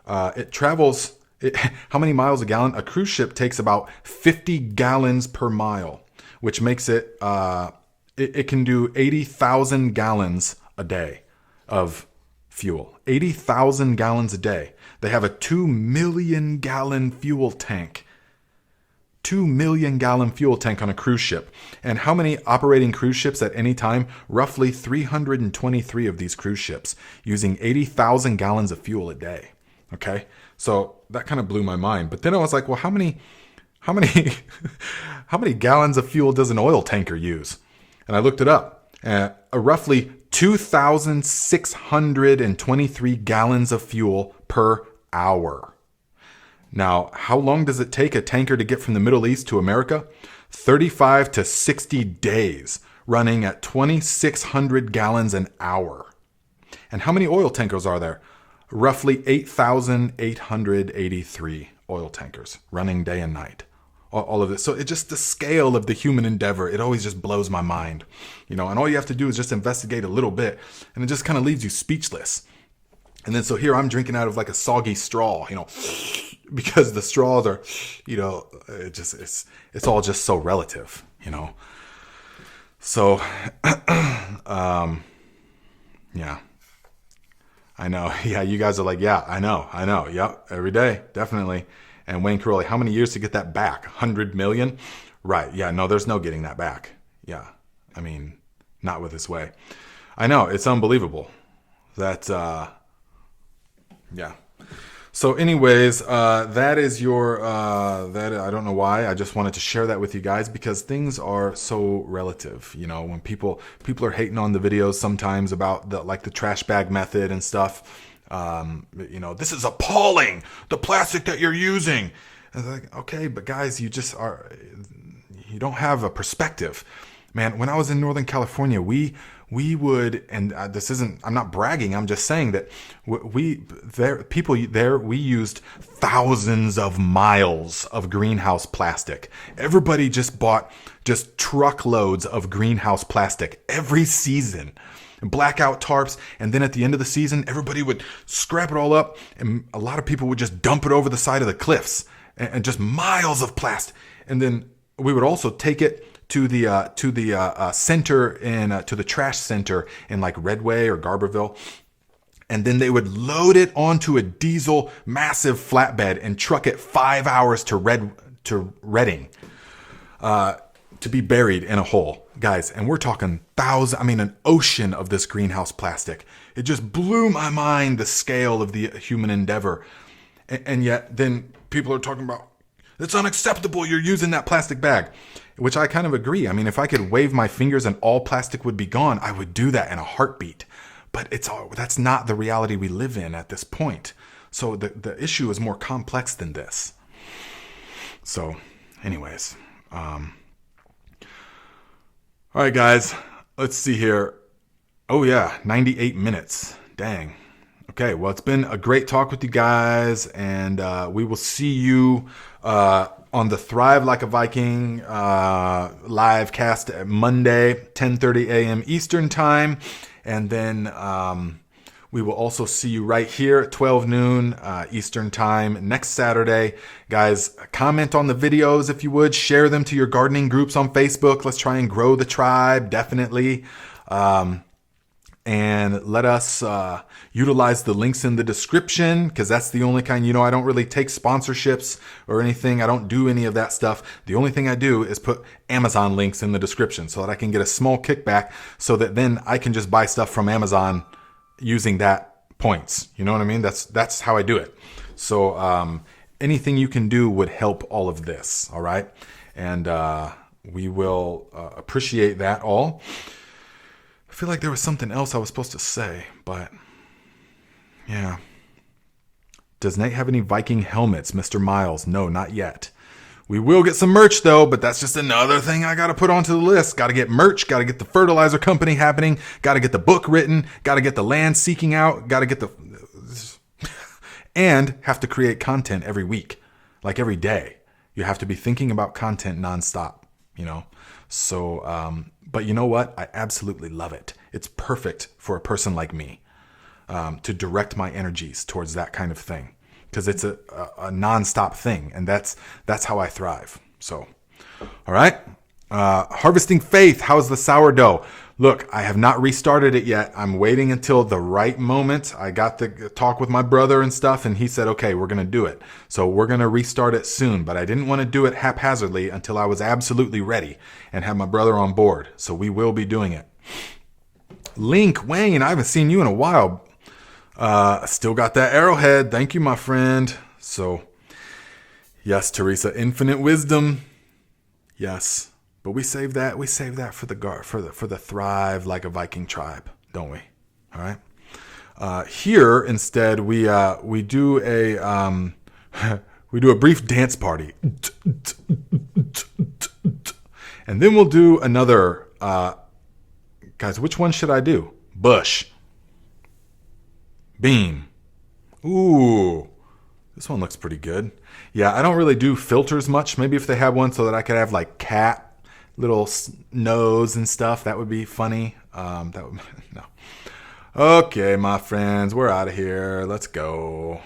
It travels, how many miles a gallon? A cruise ship takes about 50 gallons per mile, which makes it, it can do 80,000 gallons a day of fuel. 80,000 gallons a day. They have a 2 million gallon fuel tank. 2 million gallon fuel tank on a cruise ship. And how many operating cruise ships at any time? Roughly 323 of these cruise ships using 80,000 gallons of fuel a day. Okay, so that kind of blew my mind. But then I was like, well, how many how many gallons of fuel does an oil tanker use? And I looked it up. Roughly 2,623 gallons of fuel per hour. Now, how long does it take a tanker to get from the Middle East to America? 35 to 60 days, running at 2,600 gallons an hour. And how many oil tankers are there? Roughly 8,883 oil tankers running day and night. All of this. So it just, the scale of the human endeavor, it always just blows my mind. And all you have to do is just investigate a little bit, and it just kind of leaves you speechless. And then so here I'm drinking out of like a soggy straw, because the straws are, it's all just so relative, So, yeah. I know. Yeah, you guys are like, yeah, I know. Yep, every day, definitely. And Wayne Caroli, how many years to get that back? 100 million? Right. Yeah, no, there's no getting that back. Yeah. I mean, not with this way. I know. It's unbelievable. That, yeah. So anyways, that is your, that I don't know why. I just wanted to share that with you guys because things are so relative. When people are hating on the videos sometimes about the trash bag method and stuff. This is appalling, the plastic that you're using. And it's like, okay, but guys, you don't have a perspective. Man, when I was in Northern California, we would, and I'm not bragging, I'm just saying that we used thousands of miles of greenhouse plastic. Everybody just bought truckloads of greenhouse plastic every season. Blackout tarps, and then at the end of the season, everybody would scrap it all up, and a lot of people would just dump it over the side of the cliffs, and just miles of plastic. And then we would also take it to the center to the trash center in like Redway or Garberville, and then they would load it onto a diesel massive flatbed and truck it 5 hours to Redding, to be buried in a hole. Guys, and we're talking an ocean of this greenhouse plastic. It just blew my mind, the scale of the human endeavor. And yet then people are talking about, it's unacceptable, you're using that plastic bag, which I kind of agree. I mean, if I could wave my fingers and all plastic would be gone, I would do that in a heartbeat. But that's not the reality we live in at this point. So the issue is more complex than this. So anyways, all right, guys, let's see here. Oh, yeah, 98 minutes. Dang. Okay, well, it's been a great talk with you guys, and we will see you on the Thrive Like a Viking live cast at Monday, 10:30 a.m. Eastern Time. And then we will also see you right here at 12 noon Eastern Time next Saturday. Guys, comment on the videos if you would. Share them to your gardening groups on Facebook. Let's try and grow the tribe, definitely. And let us utilize the links in the description, because that's the only kind, I don't really take sponsorships or anything. I don't do any of that stuff. The only thing I do is put Amazon links in the description so that I can get a small kickback, so that then I can just buy stuff from Amazon using that points. You know what I mean? That's how I do it. So anything you can do would help all of this. All right. And we will appreciate that all. I feel like there was something else I was supposed to say, but yeah. Does Nate have any Viking helmets, Mr. Miles? No, not yet. We will get some merch though, but that's just another thing I got to put onto the list. Got to get merch, got to get the fertilizer company happening, got to get the book written, got to get the land seeking out, got to get and have to create content every week, like every day. You have to be thinking about content nonstop, So, but you know what? I absolutely love it. It's perfect for a person like me to direct my energies towards that kind of thing, because it's a nonstop thing, and that's how I thrive. So, all right. Harvesting Faith. How's the sourdough? Look, I have not restarted it yet. I'm waiting until the right moment. I got the talk with my brother and stuff, and he said, okay, we're going to do it. So we're going to restart it soon, but I didn't want to do it haphazardly until I was absolutely ready and have my brother on board. So we will be doing it. Link, Wayne, I haven't seen you in a while. Still got that arrowhead. Thank you, my friend. So, yes, Teresa, infinite wisdom. Yes. But we save that for the Thrive Like a Viking tribe, don't we? All right. Here instead we do a we do a brief dance party, and then we'll do another. Guys, which one should I do? Bush, beam. Ooh, this one looks pretty good. Yeah, I don't really do filters much. Maybe if they had one so that I could have like cat. Little nose and stuff, that would be funny. No. Okay, my friends, we're out of here. Let's go.